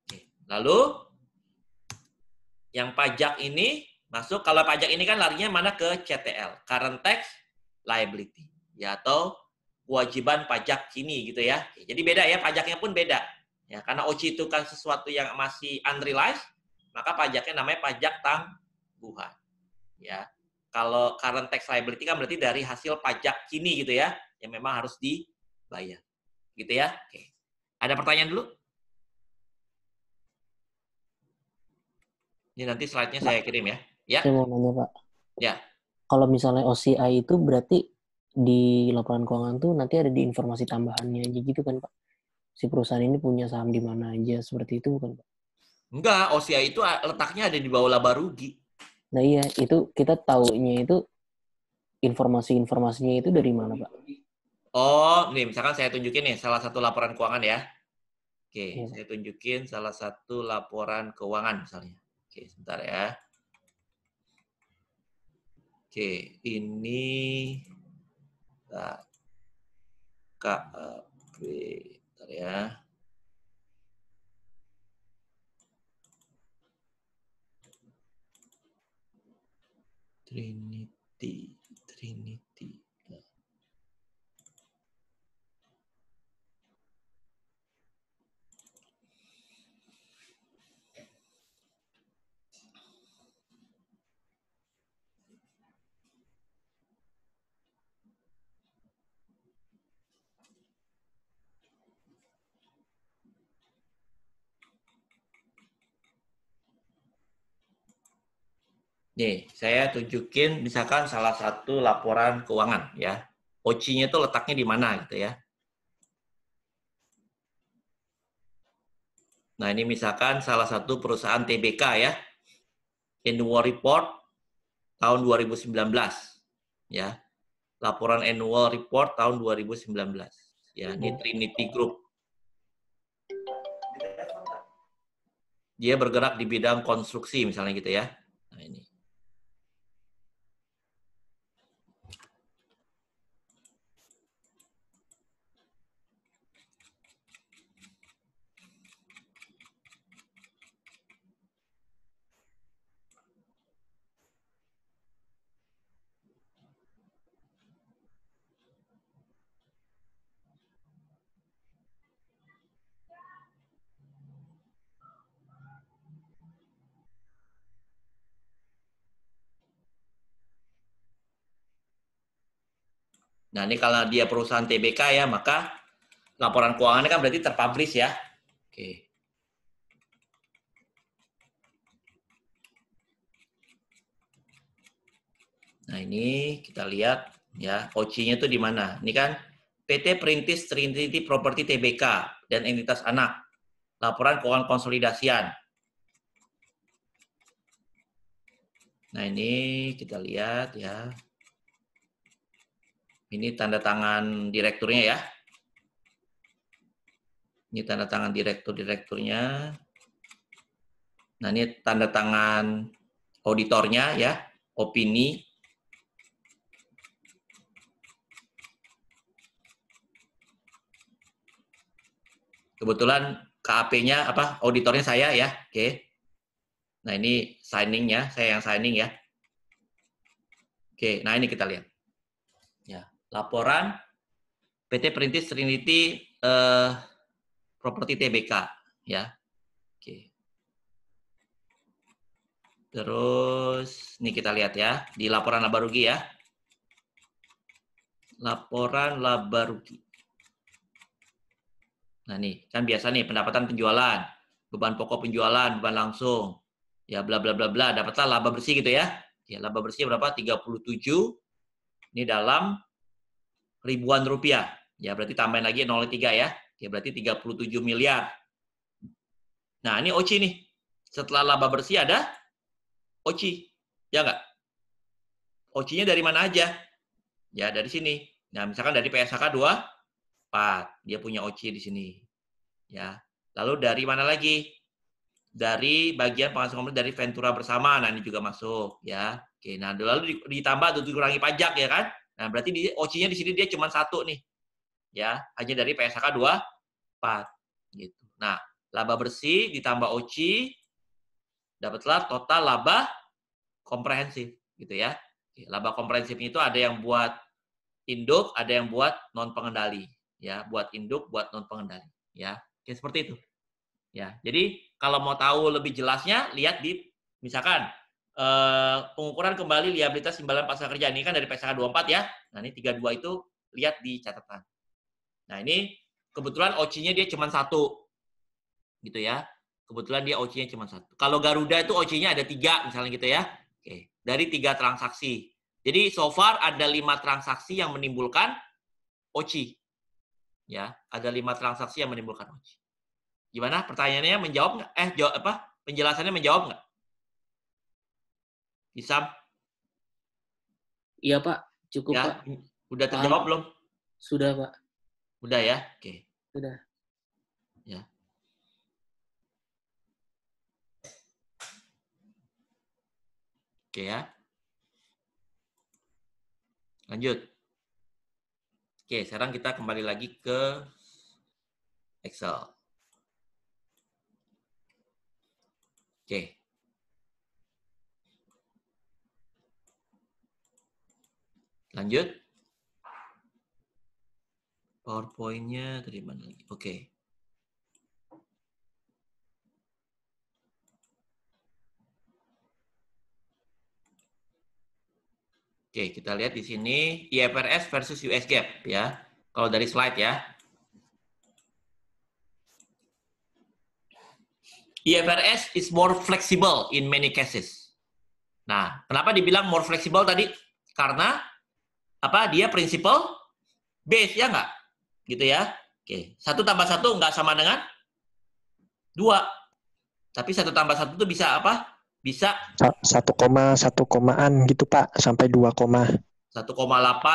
Oke. Lalu yang pajak ini masuk, kalau pajak ini kan larinya mana ke CTL, Current Tax Liability. Ya, atau kewajiban pajak kini gitu ya. Jadi beda ya, pajaknya pun beda. Ya, karena OC itu kan sesuatu yang masih unrealized, maka pajaknya namanya pajak tangguhan. Ya. Kalau current tax liability kan berarti dari hasil pajak kini gitu ya, yang memang harus dibayar. Gitu ya. Oke. Ada pertanyaan dulu? Ini nanti slide-nya saya kirim ya. Ya. Saya mau nanya, Pak. Ya. Kalau misalnya OCI itu berarti di laporan keuangan tuh nanti ada di informasi tambahannya aja gitu kan, Pak? Si perusahaan ini punya saham di mana aja, seperti itu bukan, Pak? Enggak, OCI itu letaknya ada di bawah laba rugi. Nah iya, itu kita taunya itu informasi-informasinya itu dari mana, Pak? Oh, nih misalkan saya tunjukin nih salah satu laporan keuangan ya. Oke, Ya, saya tunjukin salah satu laporan keuangan misalnya. Oke, sebentar ya. Oke, ini KAP, bentar ya. Trinity. Nih, saya tunjukin misalkan salah satu laporan keuangan ya. OC-nya itu letaknya di mana gitu ya. Nah, ini misalkan salah satu perusahaan TBK ya. Annual Report tahun 2019 ya. Laporan Annual Report tahun 2019. Ya, ini Trinity Group. Dia bergerak di bidang konstruksi misalnya gitu ya. Nah, ini. Nah, ini kalau dia perusahaan TBK ya, maka laporan keuangannya kan berarti terpublish ya. Oke. Nah, ini kita lihat ya, OC-nya itu di mana? Ini kan PT Perintis Trinity Property TBK dan entitas anak. Laporan keuangan konsolidasian. Nah, ini kita lihat ya. Ini tanda tangan direkturnya ya. Ini tanda tangan direkturnya. Nah, ini tanda tangan auditornya ya, opini. Kebetulan KAP-nya apa? Auditornya saya ya. Oke. Nah, ini signing-nya, saya yang signing ya. Oke, nah ini kita lihat. Ya, laporan PT Perintis Trinity Property TBK ya. Oke. Terus ini kita lihat ya di laporan laba rugi ya. Laporan laba rugi. Nah, nih kan biasa nih pendapatan penjualan, beban pokok penjualan, beban langsung. Ya bla bla bla bla, dapatlah laba bersih gitu ya. Ya, laba bersih berapa? 37. Ini dalam ribuan rupiah. Ya, berarti tambahin lagi 0,3 ya. Ya, berarti 37 miliar. Nah, ini OC nih. Setelah laba bersih ada OC. Ya nggak? OC-nya dari mana aja? Ya, dari sini. Nah, misalkan dari PSHK 4. Dia punya OC di sini. Ya. Lalu dari mana lagi? Dari bagian penghasilan kompleks dari Ventura bersama. Nah, ini juga masuk, ya. Oke, nah lalu ditambah atau dikurangi pajak, ya kan? Nah, berarti OC-nya di sini dia cuma 1 nih. Ya, hanya dari PSAK 24 gitu. Nah, laba bersih ditambah OC dapatlah total laba komprehensif, gitu ya. Oke, laba komprehensifnya itu ada yang buat induk, ada yang buat non pengendali, ya, buat induk, buat non pengendali, ya. Oke, seperti itu. Ya, jadi kalau mau tahu lebih jelasnya, lihat di misalkan pengukuran kembali liabilitas imbalan pasca kerja ini kan dari PSAK 24 ya. Nah, ini 32 itu lihat di catatan. Nah, ini kebetulan OC-nya dia cuma 1. Gitu ya. Kebetulan dia OC-nya cuma 1. Kalau Garuda itu OC-nya ada 3 misalnya gitu ya. Oke, dari 3 transaksi. Jadi so far ada 5 transaksi yang menimbulkan OC. Ya, ada 5 transaksi yang menimbulkan OC. Gimana? Pertanyaannya menjawab nggak? Jawab apa? Penjelasannya menjawab nggak? Isam? Iya, Pak. Cukup, Ya, Pak. udah terjawab belum? Sudah, Pak. Udah ya? Oke. Sudah. Ya. Oke ya. Lanjut. Oke, sekarang kita kembali lagi ke Excel. Oke. Lanjut. PowerPoint-nya tadi mana lagi? Oke. Oke, kita lihat di sini IFRS versus US GAAP ya. Kalau dari slide ya. IFRS is more flexible in many cases. Nah, kenapa dibilang more flexible tadi? Karena apa? Dia principle base ya nggak? Gitu ya. Oke, 1 tambah 1 nggak sama dengan 2. Tapi 1 tambah 1 itu bisa apa? Bisa 1, 1 gitu Pak, sampai 2, 1,8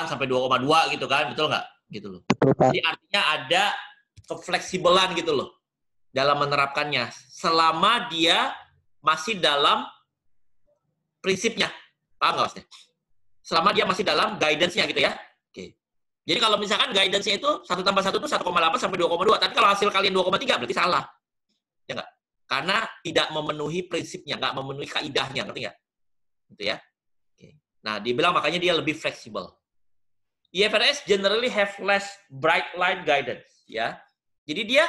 sampai 2,2 gitu kan, betul nggak? Gitu loh. betul Pak. Jadi artinya ada kefleksibelan gitu loh dalam menerapkannya, selama dia masih dalam prinsipnya, paham nggak maksudnya? Selama dia masih dalam guidance-nya gitu ya. Oke. Jadi kalau misalkan guidance-nya itu 1 tambah 1 itu 1,8 sampai 2,2, tapi kalau hasil kalian 2,3 berarti salah. Ya nggak? Karena tidak memenuhi prinsipnya, nggak memenuhi kaidahnya, ngerti nggak? Gitu ya. Oke. Nah, dibilang makanya dia lebih fleksibel. IFRS generally have less bright line guidance, ya. Jadi dia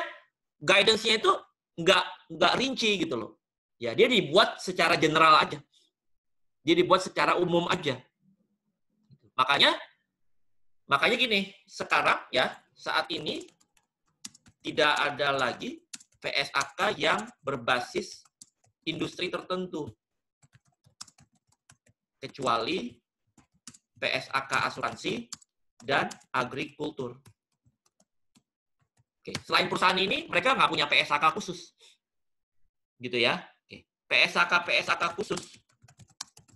guidance-nya itu nggak rinci gitu loh. Ya, dia dibuat secara general aja. Dia dibuat secara umum aja. Makanya gini, sekarang ya, saat ini tidak ada lagi PSAK yang berbasis industri tertentu. Kecuali PSAK asuransi dan agrikultur. Oke, selain perusahaan ini, mereka nggak punya PSAK khusus. Gitu ya. Oke. PSAK khusus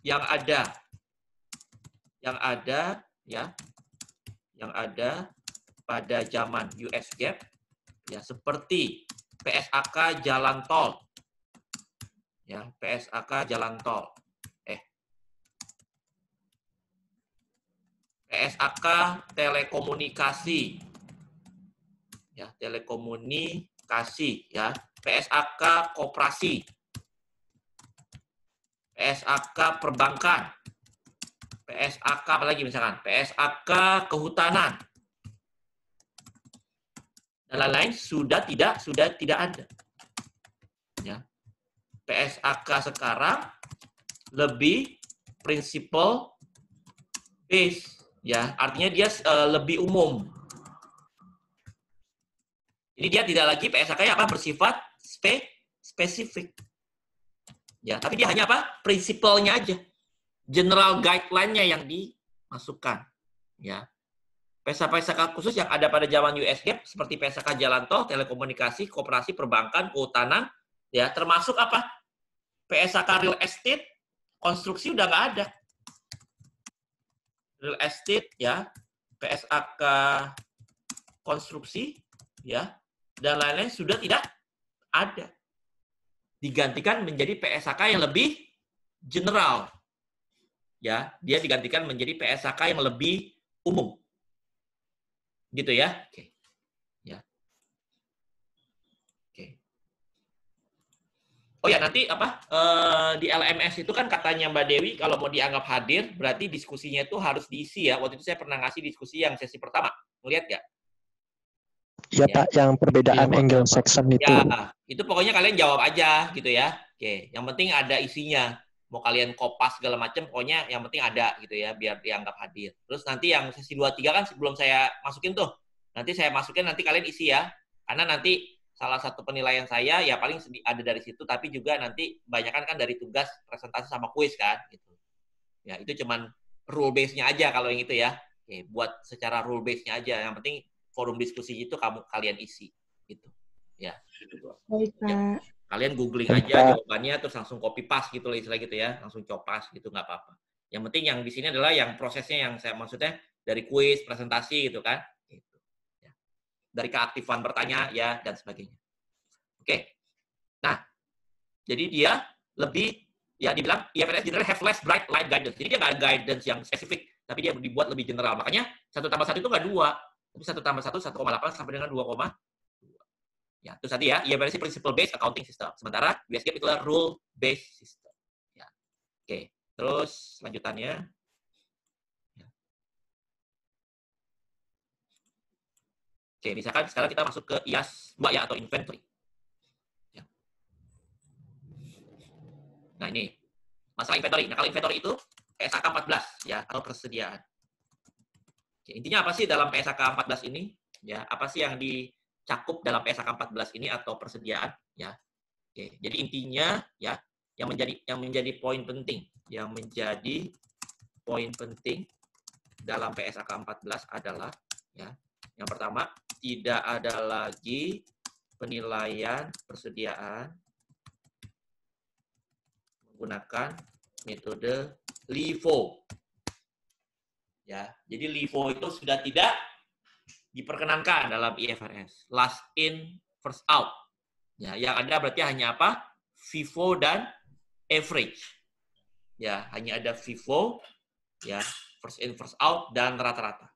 yang ada pada zaman US GAAP ya, seperti PSAK jalan tol. Ya, PSAK jalan tol. PSAK telekomunikasi. Ya, telekomunikasi ya. PSAK koperasi. PSAK perbankan. PSAK apa lagi misalkan? PSAK kehutanan. Dan lain-lain sudah tidak ada. Ya. PSAK sekarang lebih prinsipal base. Ya, artinya dia lebih umum. Ini dia tidak lagi PSAK yang bersifat spesifik. Ya, tapi dia hanya apa? Prinsipalnya aja. General guideline-nya yang dimasukkan. Ya. PSAK khusus yang ada pada zaman US GAAP seperti PSAK jalan tol, telekomunikasi, koperasi, perbankan, kehutanan, ya, termasuk apa? PSAK real estate, konstruksi udah nggak ada. Real estate ya, PSAK konstruksi, ya, dan lain-lain sudah tidak ada. Digantikan menjadi PSAK yang lebih general. Ya, dia digantikan menjadi PSAK yang lebih umum. Gitu ya. Oke. Ya. Oke. Oh ya, nanti apa? Di LMS itu kan katanya Mbak Dewi kalau mau dianggap hadir, berarti diskusinya itu harus diisi ya. Waktu itu saya pernah ngasih diskusi yang sesi pertama. Ngelihat nggak? Ya, Ya. Pak, yang perbedaan Iya, Pak. angle section itu. Ya, itu pokoknya kalian jawab aja gitu ya. Oke, yang penting ada isinya. Mau kalian kopas segala macam, pokoknya yang penting ada gitu ya, biar dianggap hadir. Terus nanti yang sesi 2-3 kan sebelum saya masukin tuh. Nanti saya masukin, nanti kalian isi ya. Karena nanti salah satu penilaian saya ya paling ada dari situ, tapi juga nanti kebanyakan kan dari tugas presentasi sama kuis kan gitu. Ya, itu cuman rule base-nya aja kalau yang itu ya. Oke, buat secara rule base-nya aja. Yang penting forum diskusi itu kalian isi gitu. Ya. Baik, Pak. Ya. Kalian googling aja jawabannya terus langsung copy paste gitu loh istilah gitu ya, langsung copas gitu nggak apa-apa. Yang penting yang di sini adalah yang prosesnya yang saya maksudnya dari kuis, presentasi gitu kan. Gitu. Ya. Dari keaktifan bertanya ya dan sebagainya. Oke. Nah, jadi dia lebih ya dibilang IFRS general have less bright light guidance. Jadi dia nggak ada guidance yang spesifik, tapi dia dibuat lebih general. Makanya 1+1 itu nggak 2, tapi 1+1 1,8 sampai dengan 2,2. Ya, itu tadi ya, IFRS principle based accounting system. Sementara US GAAP itu adalah rule based system. Ya. Oke, terus lanjutannya. Ya. Oke, misalkan sekarang kita masuk ke IAS 2 ya atau inventory. Ya. Nah, ini masalah inventory. Nah, kalau inventory itu PSAK 14 ya atau persediaan. Oke, intinya apa sih dalam PSAK 14 ini? Ya, apa sih yang dicakup dalam PSAK 14 ini atau persediaan ya. Oke, jadi intinya ya yang menjadi poin penting dalam PSAK 14 adalah ya yang pertama tidak ada lagi penilaian persediaan menggunakan metode LIFO. Ya, jadi LIFO itu sudah tidak diperkenankan dalam IFRS. Last in, first out. Ya, yang ada berarti hanya apa? FIFO dan average. Ya, hanya ada FIFO, ya, first in, first out dan rata-rata.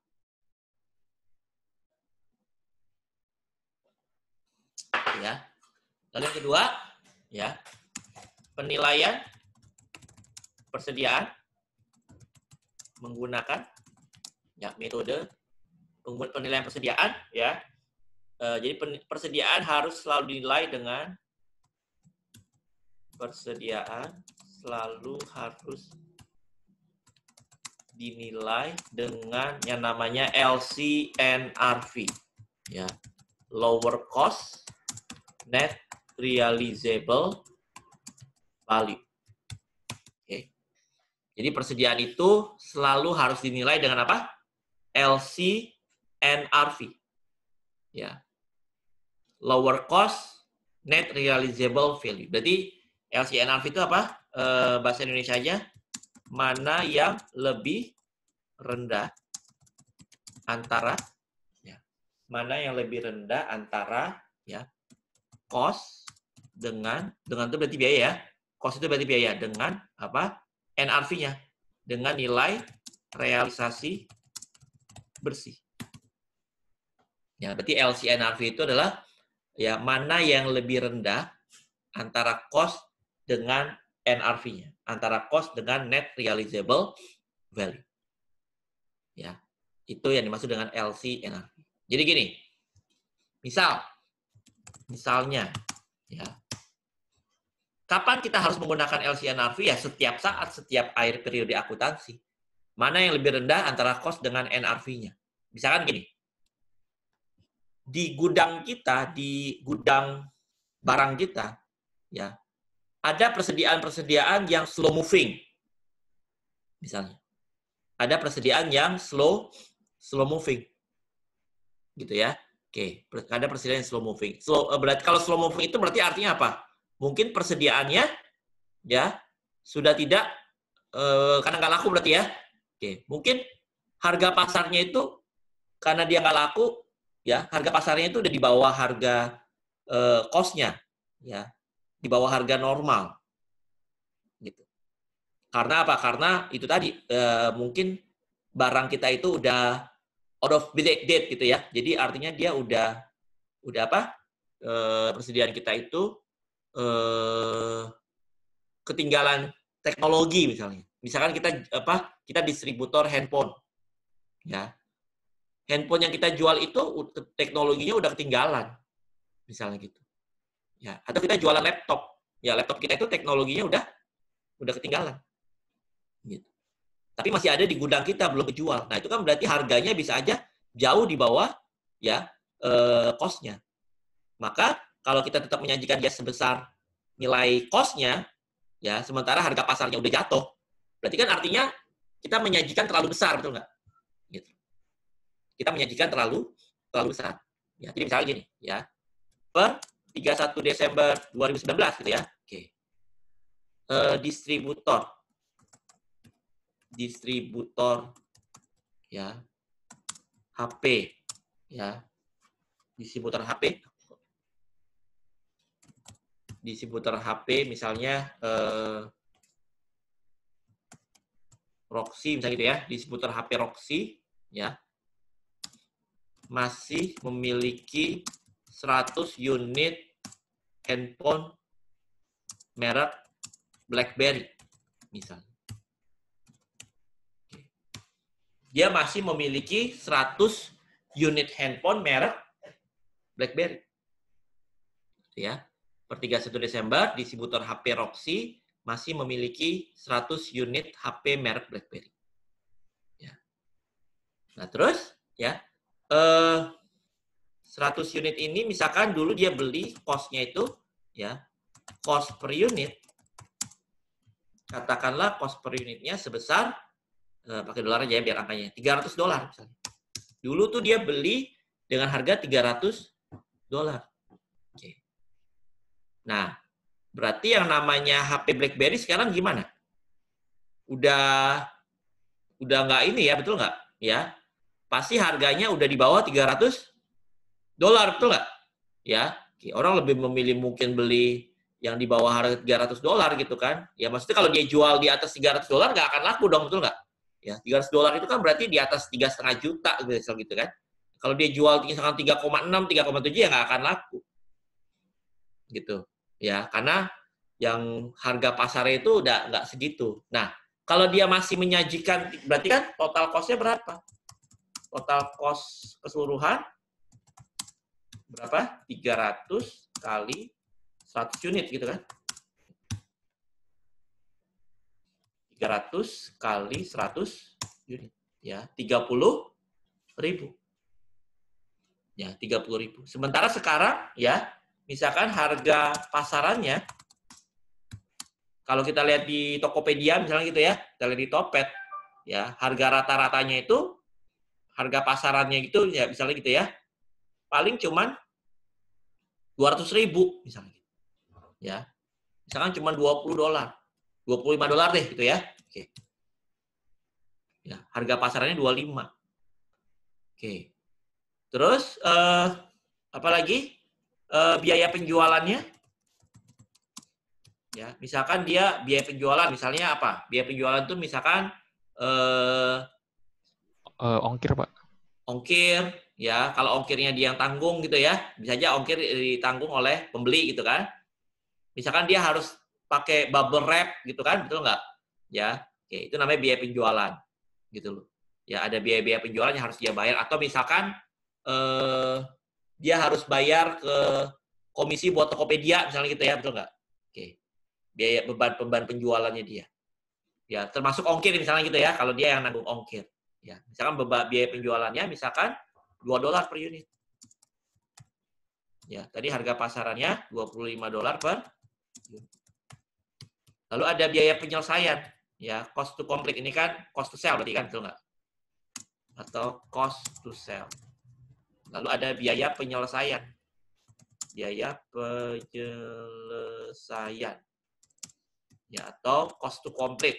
Ya. Lalu yang kedua, ya, penilaian persediaan menggunakan ya metode penilaian persediaan ya. Jadi persediaan harus selalu dinilai dengan yang namanya LCNRV ya. Lower cost net realizable value. Oke. Jadi persediaan itu selalu harus dinilai dengan apa? LCNRV. Ya. Lower cost net realizable value. Berarti LCNRV itu apa? Bahasa Indonesia aja. Mana yang lebih rendah antara ya. Mana yang lebih rendah antara ya cost dengan itu berarti biaya ya. Cost itu berarti biaya dengan apa? NRV-nya dengan nilai realisasi bersih. Ya, berarti LCNRV itu adalah ya mana yang lebih rendah antara cost dengan NRV-nya, antara cost dengan net realizable value. Ya, itu yang dimaksud dengan LCNRV. Jadi gini, misalnya, ya, kapan kita harus menggunakan LCNRV ya setiap saat, setiap akhir periode akuntansi. Mana yang lebih rendah antara cost dengan NRV-nya? Misalkan gini, di gudang kita, di gudang barang kita, ya, ada persediaan-persediaan yang slow moving. Misalnya. Ada persediaan yang slow moving. Gitu ya. Oke, ada persediaan yang slow moving. Berarti kalau slow moving itu berarti artinya apa? Mungkin persediaannya ya sudah tidak karena nggak laku berarti ya. Oke, mungkin harga pasarnya itu karena dia nggak laku ya harga pasarnya itu udah di bawah harga cost-nya, ya, di bawah harga normal, gitu. Karena apa? Karena itu tadi mungkin barang kita itu udah out of date gitu ya. Jadi artinya dia udah apa? Persediaan kita itu ketinggalan teknologi misalnya. Misalkan kita distributor handphone, ya. Handphone yang kita jual itu teknologinya udah ketinggalan, misalnya gitu. Ya, atau kita jualan laptop. Ya, laptop kita itu teknologinya udah ketinggalan. Gitu. Tapi masih ada di gudang kita belum kejual. Nah, itu kan berarti harganya bisa aja jauh di bawah ya cost-nya. Maka kalau kita tetap menyajikan dia sebesar nilai cost-nya, ya sementara harga pasarnya udah jatuh, berarti kan artinya kita menyajikan terlalu besar, betul nggak? Gitu. Kita menyajikan terlalu besar. Ya, jadi misalnya gini, ya, per 31 Desember 2019 gitu ya. Oke. Distributor ya HP ya. Distributor HP misalnya Roxy misalnya gitu ya. Distributor HP Roxy ya masih memiliki 100 unit handphone merek BlackBerry misalnya. Dia masih memiliki 100 unit handphone merek BlackBerry. Ya. Per 31 Desember, distributor HP Roxy masih memiliki 100 unit HP merek BlackBerry. Ya. Nah, terus ya 100 unit ini misalkan dulu dia beli cost-nya itu ya cost per unit, katakanlah cost per unitnya sebesar pakai dolar aja ya biar angkanya $300 misalnya. Dulu tuh dia beli dengan harga $300. Oke. Nah, berarti yang namanya HP BlackBerry sekarang gimana? Udah nggak ini ya, betul nggak? Ya, pasti harganya udah di bawah $300, betul nggak? Ya, orang lebih memilih mungkin beli yang di bawah harga $300 gitu kan? Ya, maksudnya kalau dia jual di atas $300 nggak akan laku dong, betul nggak? Ya, $300 itu kan berarti di atas 3,5 juta gitu kan? Kalau dia jual misalkan 3,6, 3,7 ya nggak akan laku, gitu. Ya, karena yang harga pasarnya itu udah nggak segitu. Nah, kalau dia masih menyajikan, berarti kan total cost-nya berapa? Total cost keseluruhan berapa? 300 kali 100 unit gitu kan? 300 kali 100 unit. Ya, 30.000. Ya, 30.000. Sementara sekarang ya, misalkan harga pasarannya, kalau kita lihat di Tokopedia misalnya gitu ya, kita lihat di Topet, ya harga rata-ratanya itu, harga pasarannya itu ya misalnya gitu ya, paling cuman 200.000 misalnya, ya, misalkan cuma $20, $25 deh gitu ya, oke, ya harga pasarannya 25, oke, terus apalagi biaya penjualannya. Ya, misalkan dia biaya penjualan misalnya apa? Biaya penjualan itu misalkan ongkir, Pak. Ongkir, ya. Kalau ongkirnya dia yang tanggung gitu ya, bisa aja ongkir ditanggung oleh pembeli gitu kan. Misalkan dia harus pakai bubble wrap gitu kan, betul nggak? Ya, oke, itu namanya biaya penjualan gitu loh. Ya, ada biaya-biaya penjualan yang harus dia bayar, atau misalkan dia harus bayar ke komisi buat Tokopedia misalnya gitu ya, betul nggak? Oke. Biaya beban penjualannya dia. Ya, termasuk ongkir misalnya gitu ya, kalau dia yang nanggung ongkir. Ya, misalkan biaya penjualannya misalkan $2 per unit. Ya, tadi harga pasarannya $25 per unit. Lalu ada biaya penyelesaian, ya, cost to complete ini kan cost to sell berarti kan, betul nggak? Atau cost to sell. Lalu ada biaya penyelesaian. Biaya penyelesaian. Ya, atau cost to complete.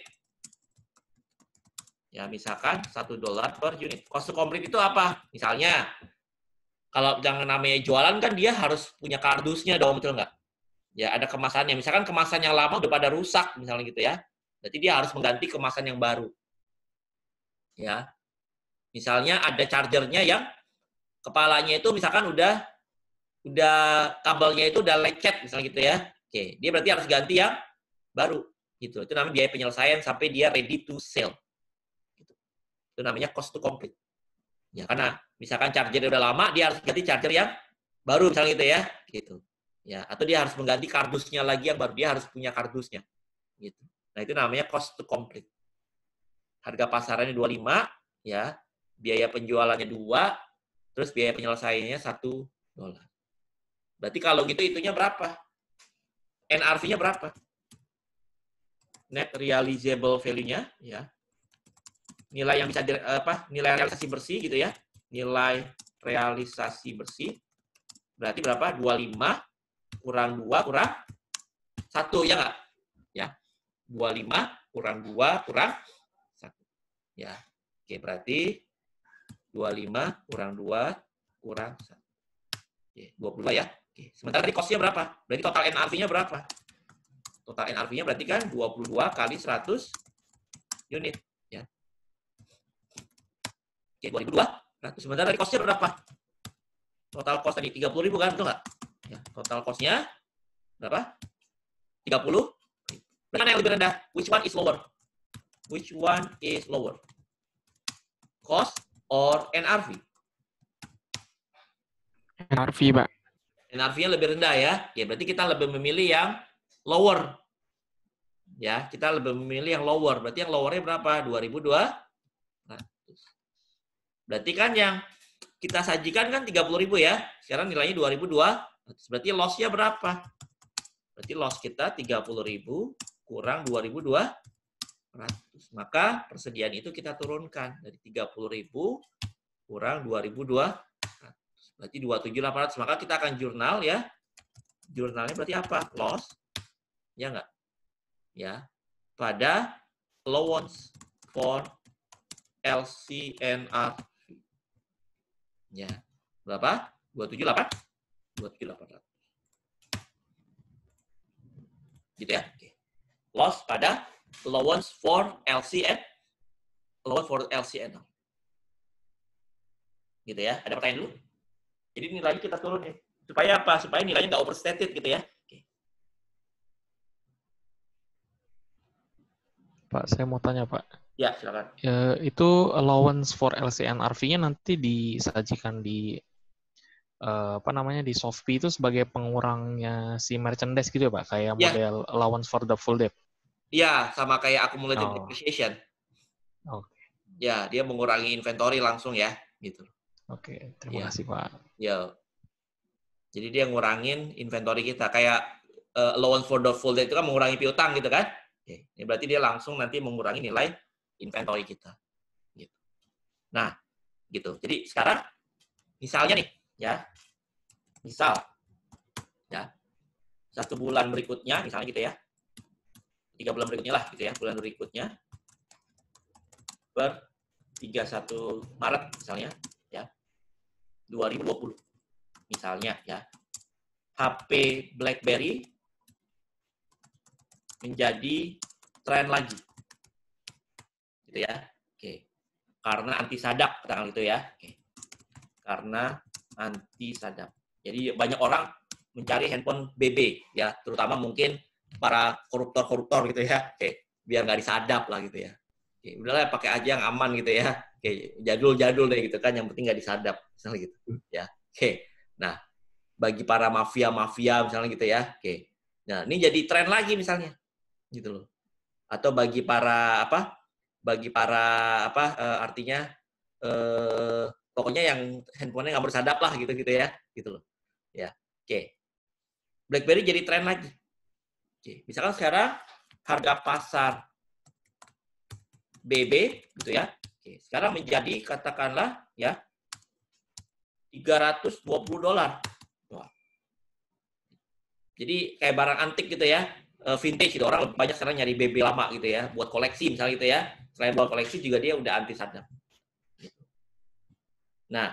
Ya, misalkan $1 per unit. Cost to complete itu apa? Misalnya, Kalau yang namanya jualan kan dia harus punya kardusnya dong, betul nggak? Ya, ada kemasannya. Misalkan kemasan yang lama udah pada rusak, misalnya gitu ya. Berarti dia harus mengganti kemasan yang baru. Ya. Misalnya ada chargernya yang kepalanya itu misalkan udah kabelnya itu udah lecet, misalnya gitu ya. Oke, dia berarti harus ganti yang baru. Gitu. Itu namanya biaya penyelesaian sampai dia ready to sell. Gitu. Itu namanya cost to complete. Ya, karena misalkan charger udah lama, dia harus ganti charger yang baru, misalnya gitu ya. Gitu. Ya, atau dia harus mengganti kardusnya lagi yang baru, dia harus punya kardusnya. Gitu. Nah, itu namanya cost to complete. Harga pasarannya 25, ya. Biaya penjualannya 2, terus biaya penyelesaiannya $1. Berarti kalau gitu itunya berapa? NRV-nya berapa? Net realizable value-nya, ya. Nilai yang bisa nilai realisasi bersih gitu ya. Nilai realisasi bersih berarti berapa? 25 kurang 2 kurang 1, ya nggak? Ya. 25 kurang 2 kurang 1. Ya. Oke, berarti 25 kurang 2 kurang 1. Oke, 22 ya. Oke. Sementara tadi cost-nya berapa? Berarti total NRV-nya berapa? Total NRV-nya berarti kan 22 kali 100 unit. Ya. Oke, 2002. Sementara tadi cost-nya berapa? Total cost tadi 30.000 kan, betul nggak? Ya, total cost-nya berapa? 30. Mana yang lebih rendah? Which one is lower? Which one is lower? Cost or NRV? NRV, Pak. NRV-nya lebih rendah ya. Ya, berarti kita lebih memilih yang lower. Ya, kita lebih memilih yang lower. Berarti yang lower-nya berapa? 2.200. Berarti kan yang kita sajikan kan 30.000 ya. Sekarang nilainya 2.200. Berarti loss-nya berapa? Berarti loss kita 30.000 kurang 2.200. Maka persediaan itu kita turunkan dari 30.000 kurang 2.200. Berarti 27.800. Maka kita akan jurnal ya. Jurnalnya berarti apa? Loss. Ya enggak? Ya. Pada allowance for LCNR. Ya. Berapa? 27.800. Gitu ya. Oke. Loss pada allowance for LCN. Allowance for LCN. Gitu ya. Ada pertanyaan dulu? Jadi nilainya kita turun nih. Supaya apa? Supaya nilainya nggak overstated gitu ya. Oke. Pak, saya mau tanya, Pak. Ya, silakan. Itu allowance for LCNRV-nya nanti disajikan di di Shopee itu sebagai pengurangnya si merchandise gitu ya, Pak? Kayak model allowance for the full debt. Iya, sama kayak accumulated depreciation. Oke. Ya, dia mengurangi inventory langsung ya, gitu. Oke, terima kasih, Pak. Ya. Jadi dia ngurangin inventory kita. Kayak allowance for the full debt itu kan mengurangi piutang gitu kan? Oke. Ini berarti dia langsung nanti mengurangi nilai inventory kita. Gitu. Nah, gitu. Jadi sekarang misalnya nih, ya. Misal ya. 1 bulan berikutnya misalnya gitu ya. 3 bulan berikutnya lah gitu ya. Bulan berikutnya per 31 Maret misalnya ya. 2020. Misalnya ya. HP BlackBerry menjadi tren lagi. Gitu ya. Oke. Karena anti sadap katakan gitu ya. Oke. Karena anti sadap. Jadi banyak orang mencari handphone BB ya, terutama mungkin para koruptor gitu ya. Oke, biar nggak disadap lah gitu ya. Oke, udahlah pakai aja yang aman gitu ya. Oke, jadul-jadul deh gitu kan, yang penting nggak disadap misalnya gitu ya. Oke. Nah, bagi para mafia misalnya gitu ya. Oke. Nah, ini jadi tren lagi misalnya. Gitu loh. Atau bagi para artinya pokoknya yang handphonenya nggak bersadap lah gitu ya, gitu loh. Ya, oke. BlackBerry jadi tren lagi. Oke, misalkan sekarang harga pasar BB gitu ya. Oke, sekarang menjadi katakanlah ya $320. Wah. Jadi kayak barang antik gitu ya, vintage gitu. Orang banyak sekarang nyari BB lama gitu ya, buat koleksi misalnya gitu ya. Selain buat koleksi juga dia udah anti sadap. Nah,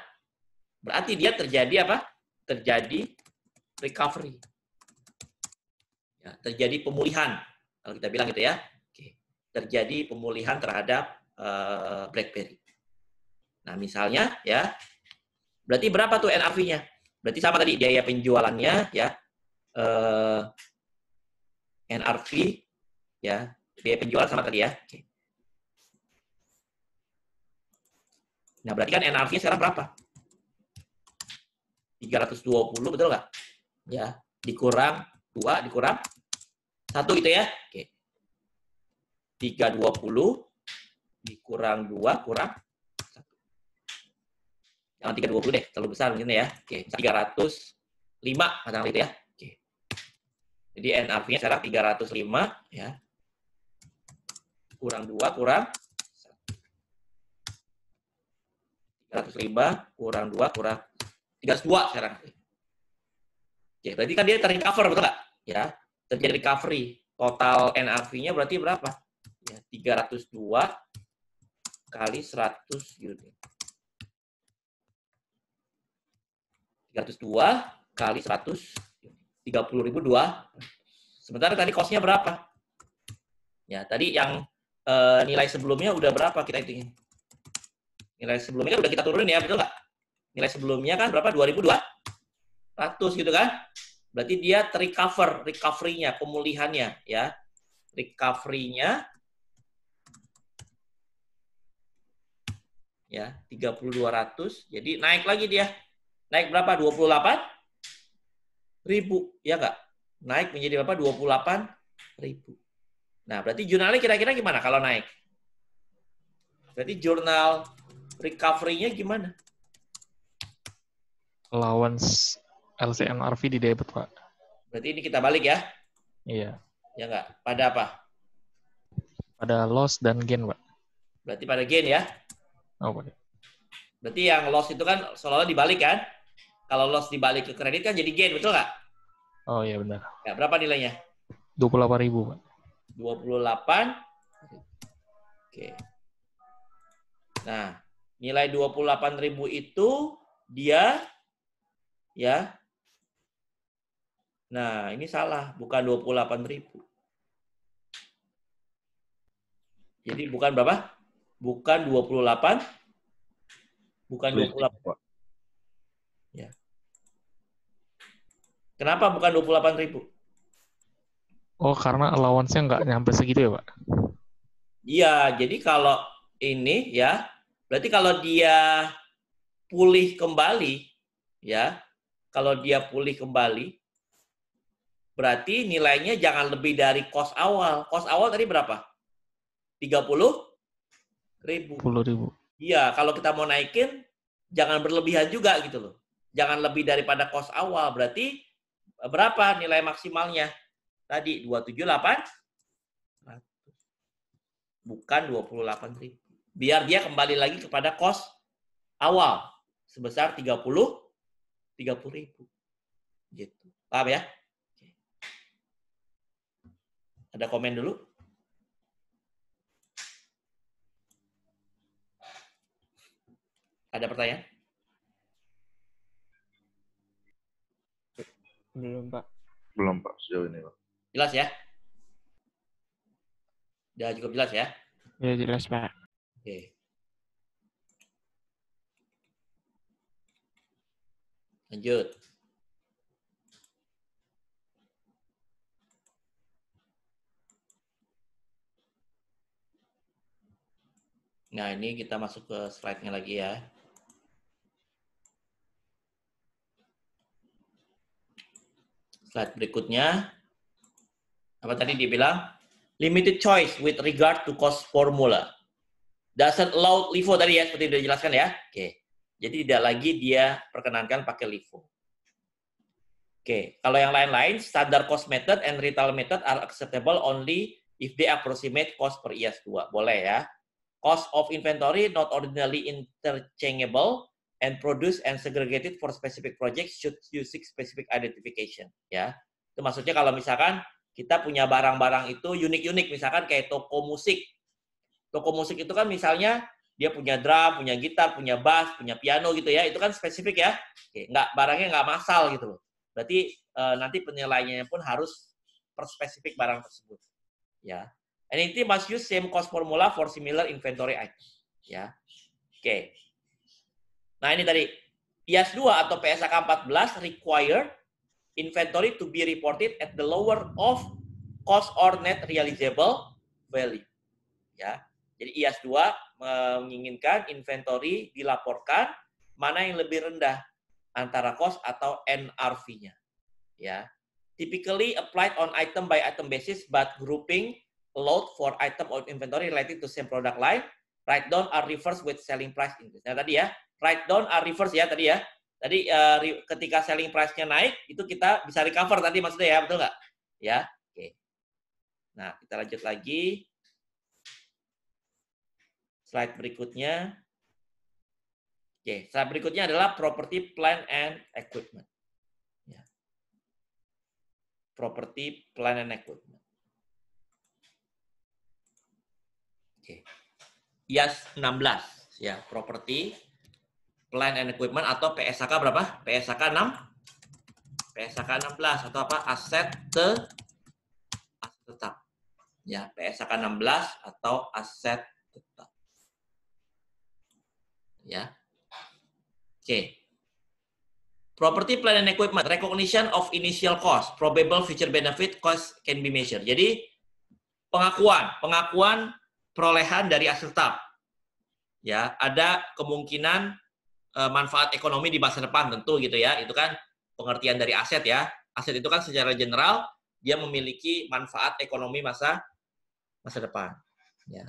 Berarti dia terjadi apa? Terjadi recovery. Ya, terjadi pemulihan. Kalau kita bilang gitu ya. Oke. Terjadi pemulihan terhadap BlackBerry. Nah, misalnya ya. Berarti berapa tuh NRV-nya? Berarti sama tadi biaya penjualannya ya. NRV ya, biaya penjualan sama tadi ya. Oke. Nah, berarti kan NRV-nya sekarang berapa? 320, betul nggak? Ya, dikurang 2, dikurang 1 gitu ya. Oke. 320 dikurang 2, kurang 1. Jangan 320 deh, terlalu besar mungkin ya. Oke, 305 katakanlah itu ya. Oke. Jadi NRV-nya sekarang 305 ya. Kurang 2, kurang 305 kurang 2 kurang 302 sekarang. Oke, berarti kan dia terrecover, betul nggak? Ya, terjadi recovery. Total NRV-nya berarti berapa? Ya, 302 kali 100 gitu. 302 kali 100, 30.002. Sementara tadi cost-nya berapa? Ya, tadi yang nilai sebelumnya udah berapa kita hitungin? Nilai sebelumnya kan udah kita turunin ya, betul nggak? Nilai sebelumnya kan berapa? 2.200 gitu kan? Berarti dia terrecover, recovery-nya, pemulihannya ya. Recovery-nya ya 3.200. Jadi naik lagi dia. Naik berapa? 28.000 ya nggak? Naik menjadi berapa? 28.000. Nah, berarti jurnalnya kira-kira gimana kalau naik? Berarti jurnal recovery-nya gimana? Allowance LCNRV di debit, Pak. Berarti ini kita balik ya? Iya. Ya nggak? Pada apa? Pada loss dan gain, Pak. Berarti pada gain ya? Oh, Pak. Berarti yang loss itu kan seolah-olah dibalik kan? Kalau loss dibalik ke kredit kan jadi gain, betul nggak? Oh iya benar. Ya, berapa nilainya? 28.000, Pak. 28. Oke. Nah, nilai 28.000 itu dia ya. Nah, ini salah, bukan 28.000. Jadi bukan berapa? Bukan 28. Bukan 28. Ya. Kenapa bukan 28.000? Oh, karena allowance-nya nggak nyampe segitu ya, Pak? Iya, jadi kalau ini ya, berarti kalau dia pulih kembali, ya, kalau dia pulih kembali, berarti nilainya jangan lebih dari cost awal. Cost awal tadi berapa? 30.000. 10.000. Iya, kalau kita mau naikin, jangan berlebihan juga gitu loh. Jangan lebih daripada cost awal. Berarti berapa nilai maksimalnya? Tadi 278. Bukan 28.000. Biar dia kembali lagi kepada cost awal sebesar 30.000. Gitu. Paham ya? Ada komen dulu? Ada pertanyaan? Belum, Pak. Belum, Pak, sejauh ini, Pak. Jelas ya? Udah cukup jelas ya? Ya jelas, Pak. Oke. Lanjut. Nah, ini kita masuk ke slide-nya lagi ya. Slide berikutnya. Apa tadi dia bilang? Limited choice with regard to cost formula. Doesn't allow LIFO tadi ya, seperti sudah dijelaskan ya. Oke. Jadi tidak lagi dia perkenankan pakai LIFO. Oke. Kalau yang lain-lain, standard cost method and retail method are acceptable only if they approximate cost per IAS 2. Boleh ya. Cost of inventory not ordinarily interchangeable and produced and segregated for specific projects should using specific identification. Ya. Itu maksudnya kalau misalkan kita punya barang-barang itu unik-unik, misalkan kayak toko musik. Toko musik itu kan misalnya dia punya drum, punya gitar, punya bass, punya piano gitu ya. Itu kan spesifik ya. Oke, barangnya nggak massal gitu loh. Berarti nanti penilaiannya pun harus per spesifik barang tersebut. Ya. NET must use same cost formula for similar inventory item. Ya. Oke. Nah, ini tadi IAS 2 atau PSAK 14 require inventory to be reported at the lower of cost or net realizable value. Ya. Jadi IAS 2 menginginkan inventory dilaporkan mana yang lebih rendah antara cost atau NRV-nya. Ya. Typically applied on item by item basis but grouping load for item of inventory related to same product line, write down are reversed with selling price increase. Nah, tadi ya, write down are reversed ya tadi ya. Tadi ketika selling price-nya naik, itu kita bisa recover tadi maksudnya ya, betul nggak? Ya, oke. Nah, kita lanjut lagi. Slide berikutnya. Oke, slide berikutnya adalah property, plant, and equipment. Ya. Property, plant, and equipment. Oke. IAS 16 ya, property, plant and equipment atau PSAK berapa? PSAK 6. PSAK 16 atau apa? Aset tetap. Ya, PSAK 16 atau aset tetap. Ya. Oke. Property, plant and equipment, recognition of initial cost, probable future benefit cost can be measured. Jadi pengakuan perolehan dari aset tetap. Ya, ada kemungkinan manfaat ekonomi di masa depan tentu gitu ya. Itu kan pengertian dari aset ya. Aset itu kan secara general dia memiliki manfaat ekonomi masa depan. Ya.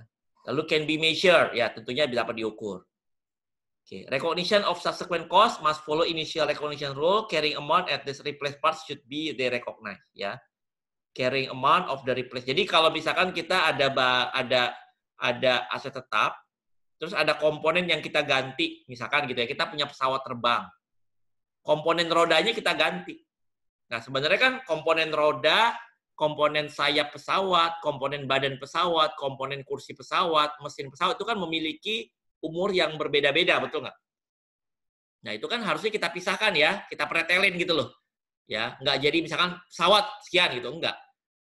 Lalu can be measured ya, tentunya dapat diukur. Oke, recognition of subsequent cost must follow initial recognition rule. Carrying amount at this replaced part should be recognized ya. Carrying amount of the replaced. Jadi kalau misalkan kita ada aset tetap, terus ada komponen yang kita ganti, misalkan gitu ya, kita punya pesawat terbang. Komponen rodanya kita ganti. Nah, sebenarnya kan komponen roda, komponen sayap pesawat, komponen badan pesawat, komponen kursi pesawat, mesin pesawat itu kan memiliki umur yang berbeda-beda, betul nggak? Nah, itu kan harusnya kita pisahkan ya, kita pretelin gitu loh. Ya, nggak jadi misalkan pesawat sekian gitu, enggak.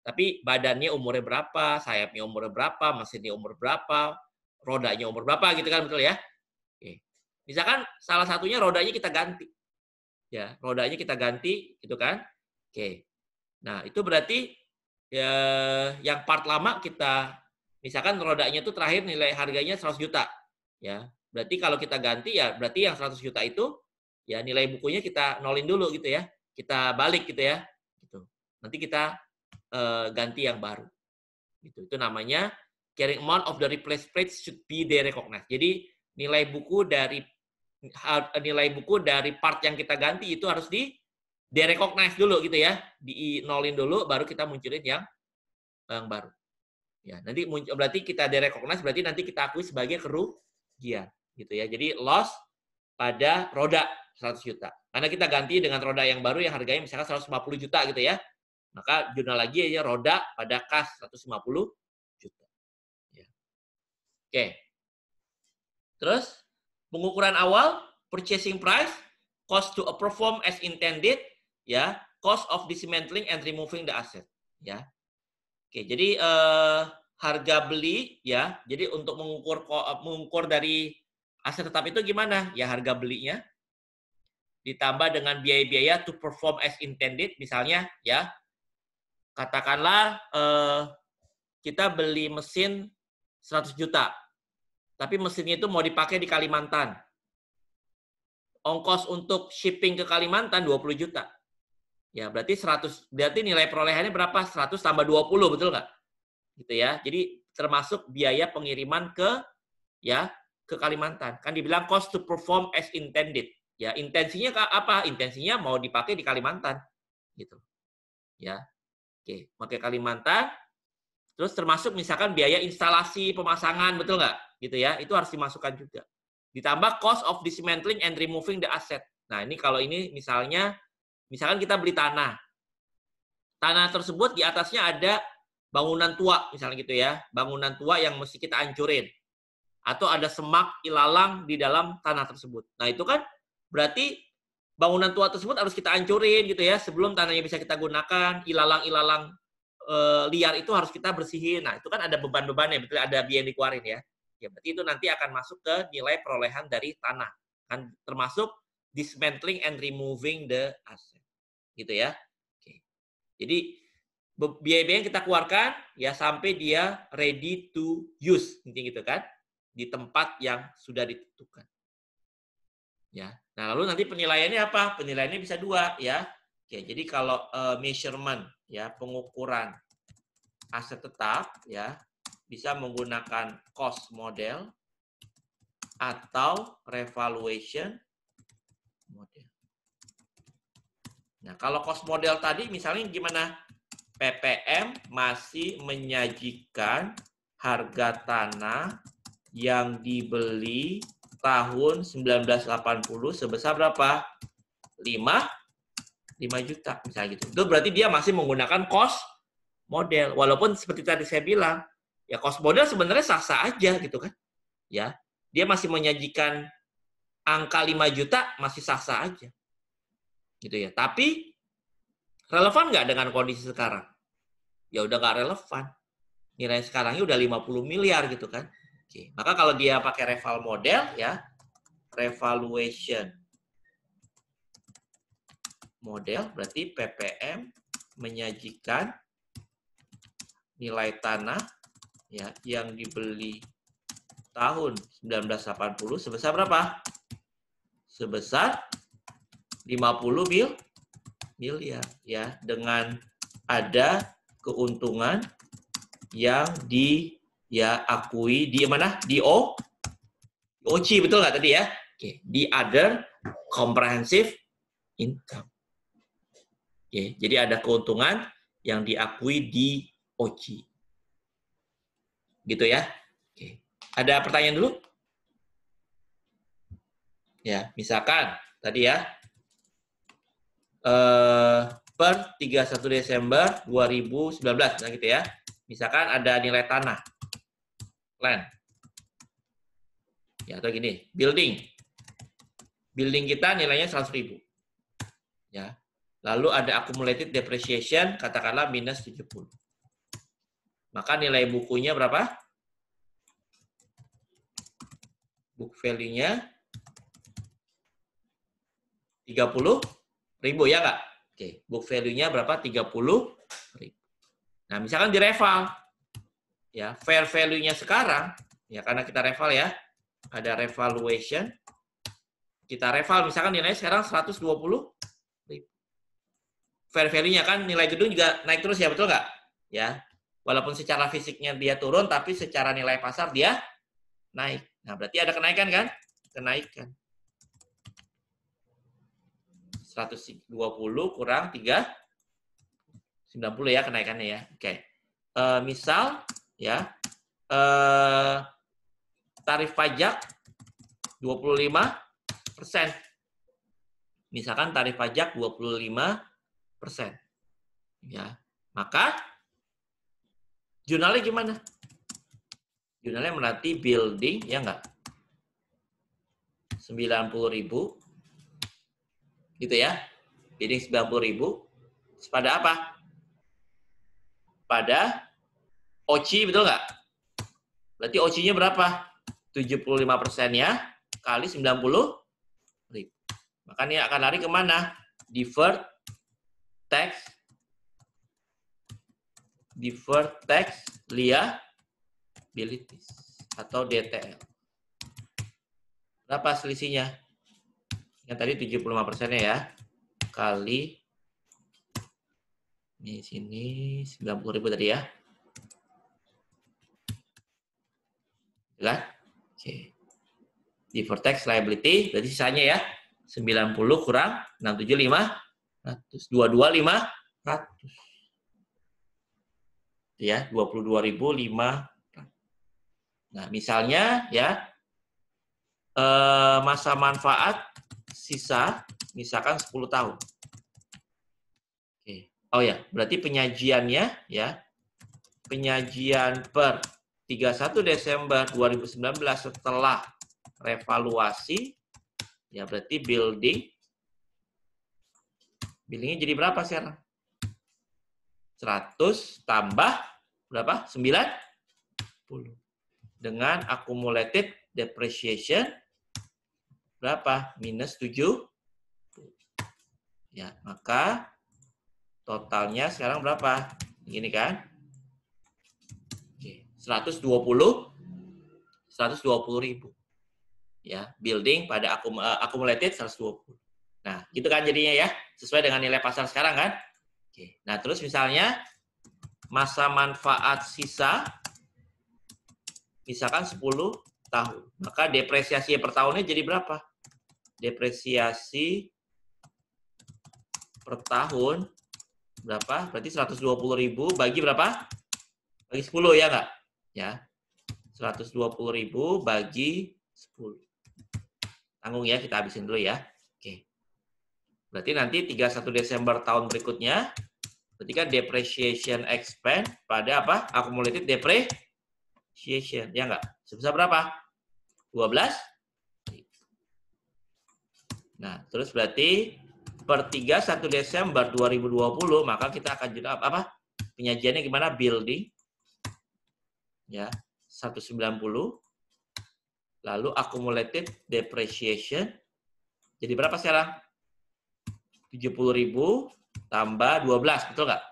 Tapi badannya umurnya berapa, sayapnya umurnya berapa, mesinnya umur berapa, rodanya umur berapa gitu kan, betul ya? Oke. Misalkan salah satunya rodanya kita ganti. Ya, rodanya kita ganti gitu kan. Oke. Nah, itu berarti ya, yang part lama kita misalkan rodanya itu terakhir nilai harganya 100 juta. Ya, berarti kalau kita ganti ya berarti yang 100 juta itu ya nilai bukunya kita nolin dulu gitu ya. Kita balik gitu ya. Gitu. Nanti kita ganti yang baru. Gitu. Itu namanya carrying amount of the replaced plates should be recognized. Jadi nilai buku dari part yang kita ganti itu harus recognize dulu gitu ya. Di-nolin dulu baru kita munculin yang baru. Ya, nanti berarti kita recognize berarti nanti kita akui sebagai kerugian gitu ya. Jadi loss pada roda 100 juta. Karena kita ganti dengan roda yang baru yang harganya misalkan 150 juta gitu ya. Maka jurnal lagi ya roda pada kas 150 juta. Ya. Oke. Terus pengukuran awal purchasing price, cost to perform as intended, ya, cost of dismantling and removing the asset, ya. Oke, jadi harga beli ya. Jadi untuk mengukur dari aset tetap itu gimana? Ya harga belinya ditambah dengan biaya-biaya to perform as intended, misalnya ya. Katakanlah kita beli mesin 100 juta. Tapi mesinnya itu mau dipakai di Kalimantan. Ongkos untuk shipping ke Kalimantan 20 juta. Ya, berarti nilai perolehannya berapa? 100 tambah 20, betul nggak? Gitu ya. Jadi termasuk biaya pengiriman ke Kalimantan. Kan dibilang cost to perform as intended. Ya, intensinya apa? Intensinya mau dipakai di Kalimantan. Gitu. Ya. Oke, pakai Kalimantan. Terus termasuk misalkan biaya instalasi pemasangan, betul nggak? Gitu ya. Itu harus dimasukkan juga. Ditambah cost of dismantling and removing the asset. Nah, ini kalau ini misalkan kita beli tanah. Tanah tersebut di atasnya ada bangunan tua, misalnya gitu ya. Bangunan tua yang mesti kita hancurin. atau ada semak ilalang di dalam tanah tersebut. Nah, itu kan berarti bangunan tua tersebut harus kita hancurin gitu ya, sebelum tanahnya bisa kita gunakan. Ilalang-ilalang liar itu harus kita bersihin. Nah, itu kan ada beban-bebannya, betul, ada biaya yang dikeluarin ya. Ya, berarti itu nanti akan masuk ke nilai perolehan dari tanah. Kan termasuk dismantling and removing the asset. Gitu ya. Oke. Jadi biaya-biaya yang kita keluarkan ya sampai dia ready to use, intinya gitu kan, di tempat yang sudah ditentukan. Ya. Nah, lalu nanti penilaiannya apa? Penilaiannya bisa dua ya. Oke, jadi kalau measurement ya, pengukuran aset tetap ya, bisa menggunakan cost model atau revaluation model. Nah, kalau cost model tadi misalnya gimana? PPM masih menyajikan harga tanah yang dibeli tahun 1980 sebesar berapa? 5 juta misalnya gitu. Itu berarti dia masih menggunakan cost model. Walaupun seperti tadi saya bilang, ya cost model sebenarnya sah-sah aja gitu kan. Ya, dia masih menyajikan angka 5 juta masih sah-sah aja. Gitu ya. Tapi relevan nggak dengan kondisi sekarang? Ya udah nggak relevan. Nilai sekarangnya udah 50 miliar gitu kan. Oke. Maka kalau dia pakai reval model ya, revaluation model berarti PPM menyajikan nilai tanah ya yang dibeli tahun 1980 sebesar berapa? Sebesar 50 miliar ya, dengan ada keuntungan yang diakui di mana? Di OC, betul nggak tadi ya? Oke, di other comprehensive income. Oke, jadi ada keuntungan yang diakui di OC. Gitu ya. Oke. Ada pertanyaan dulu? Ya, misalkan tadi ya, per 31 Desember 2019, nah gitu ya. Misalkan ada nilai tanah, land. Ya, atau gini, building. Building kita nilainya 100.000. Ya. Lalu ada accumulated depreciation, katakanlah minus 70. Maka nilai bukunya berapa? Book value-nya 30.000 ya nggak? Oke, book value-nya berapa? 30.000. Nah, misalkan di reval. Ya, fair value-nya sekarang, ya karena kita reval ya, ada revaluation. Kita reval, misalkan nilainya sekarang 120.000. Fair value-nya kan nilai gedung juga naik terus ya, betul nggak? Ya, walaupun secara fisiknya dia turun, tapi secara nilai pasar dia naik. Nah, berarti ada kenaikan kan? Kenaikan. 120 kurang 3, 90 ya kenaikannya ya. Oke. Misal ya, tarif pajak 25%. Misalkan tarif pajak 25%. Ya, maka jurnalnya gimana? Jurnalnya berarti building, ya enggak? 90.000. Gitu ya. Building 90.000. Pada apa? Pada OC, betul nggak? Berarti OC-nya berapa? 75%-nya kali 90.000. Maka ini akan lari kemana? Deferred tax liabilities atau DTL. Berapa selisihnya? Yang tadi 75%-nya ya. Kali ini sini 90.000 tadi ya. Kan? Oke. Deferred tax liability berarti sisanya ya 90 kurang 675 22.500. Ya, 22.500. Nah, misalnya ya masa manfaat sisa misalkan 10 tahun. Oke. Oh ya, berarti penyajiannya ya. Penyajian per 31 Desember 2019 setelah revaluasi, ya berarti buildingnya jadi berapa sekarang? 100 tambah berapa? 90. Dengan accumulated depreciation berapa? Minus 7. Ya, maka totalnya sekarang berapa? Gini kan? Oke, 120.000. Ya, building pada accumulated 120. Nah, gitu kan jadinya ya, sesuai dengan nilai pasar sekarang kan? Oke. Nah, terus misalnya masa manfaat sisa misalkan 10 tahun. Maka depresiasi per tahunnya jadi berapa? Depresiasi per tahun berapa? Berarti 120.000 bagi berapa? Bagi 10 ya nggak? Ya. 120.000 bagi 10. Tanggung ya, kita habisin dulu ya. Oke. Berarti nanti 31 Desember tahun berikutnya, berarti kan depreciation expense pada apa? Accumulated depreciation. Ya nggak? Sebesar berapa? 12. Nah, terus berarti per 31 Desember 2020, maka kita akan jawab apa? Penyajiannya gimana? Building. Ya, 190. Lalu accumulated depreciation. Jadi berapa sekarang? 70.000 tambah 12, betul nggak?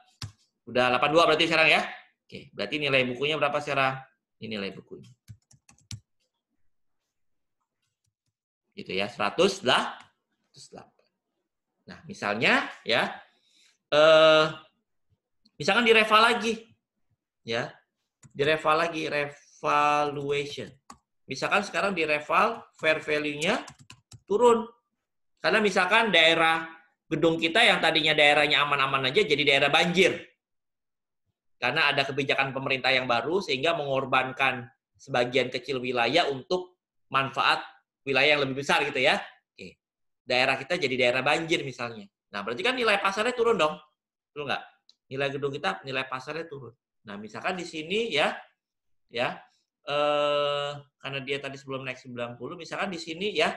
Udah 82 berarti sekarang ya? Oke, berarti nilai bukunya berapa sekarang? Ini nilai bukunya. Gitu ya, 108. Nah, misalnya ya, misalkan direval lagi, ya, direval lagi, revaluation. Misalkan sekarang direval, fair value-nya turun. Karena misalkan daerah gedung kita yang tadinya daerahnya aman-aman aja jadi daerah banjir. Karena ada kebijakan pemerintah yang baru sehingga mengorbankan sebagian kecil wilayah untuk manfaat wilayah yang lebih besar gitu ya. Oke. Daerah kita jadi daerah banjir misalnya. Nah, berarti kan nilai pasarnya turun dong. Betul nggak? Nilai gedung kita, nilai pasarnya turun. Nah, misalkan di sini ya, karena dia tadi sebelum naik 90, misalkan di sini ya,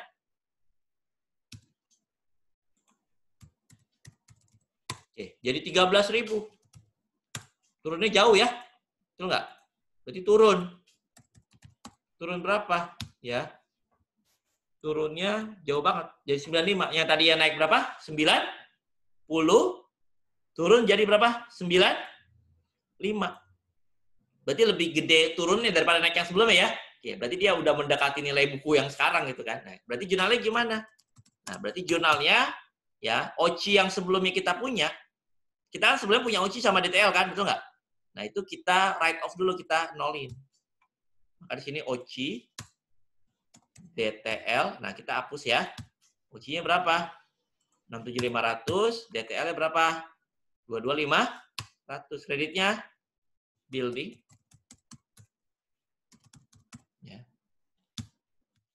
oke, jadi 13.000. Turunnya jauh ya, betul nggak? Berarti turun. Turun berapa? Ya, turunnya jauh banget. Jadi 95. Yang tadi yang naik berapa? 90. Turun jadi berapa? 95. Berarti lebih gede turunnya daripada naik yang sebelumnya ya. Oke, berarti dia udah mendekati nilai buku yang sekarang gitu kan. Nah, berarti jurnalnya gimana? Nah, berarti jurnalnya ya, OCI yang sebelumnya kita punya, kita kan sebelumnya punya OCI sama DTL kan, betul nggak? Nah, itu kita write off dulu, kita nolin. Maka di sini OCI, DTL, nah kita hapus ya. OCI-nya berapa? 67.500, DTL-nya berapa? 22.500. Kreditnya building. Ya.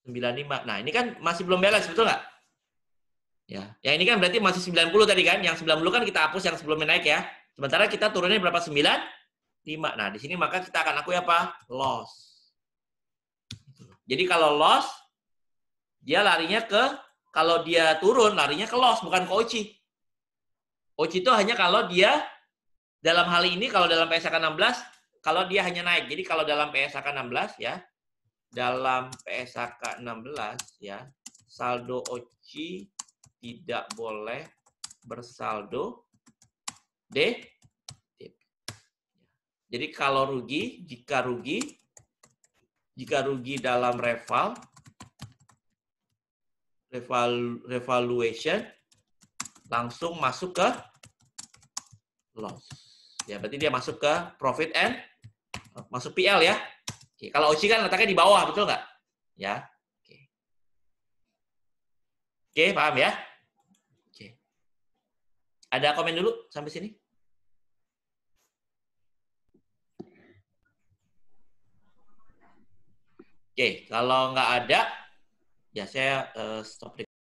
95. Nah, ini kan masih belum balance, betul nggak? Ya, yang ini kan berarti masih 90 tadi kan. Yang 90 kan kita hapus yang sebelumnya naik ya. Sementara kita turunnya berapa? 95. Nah, di sini maka kita akan akui apa? Loss. Jadi kalau loss, dia larinya ke, kalau dia turun, larinya ke loss, bukan ke OCI. OCI itu hanya kalau dia, dalam hal ini, kalau dalam PSAK 16, kalau dia hanya naik. Jadi kalau dalam PSAK 16 ya, dalam PSAK 16 ya, saldo OCI tidak boleh bersaldo debit. Jadi kalau rugi, jika rugi dalam revaluation langsung masuk ke loss. Ya, berarti dia masuk ke profit and masuk PL ya. Oke, kalau OCI kan letaknya di bawah, betul nggak? Ya. Oke, paham ya? Oke. Ada komen dulu sampai sini? Oke, kalau nggak ada, ya saya stop recording.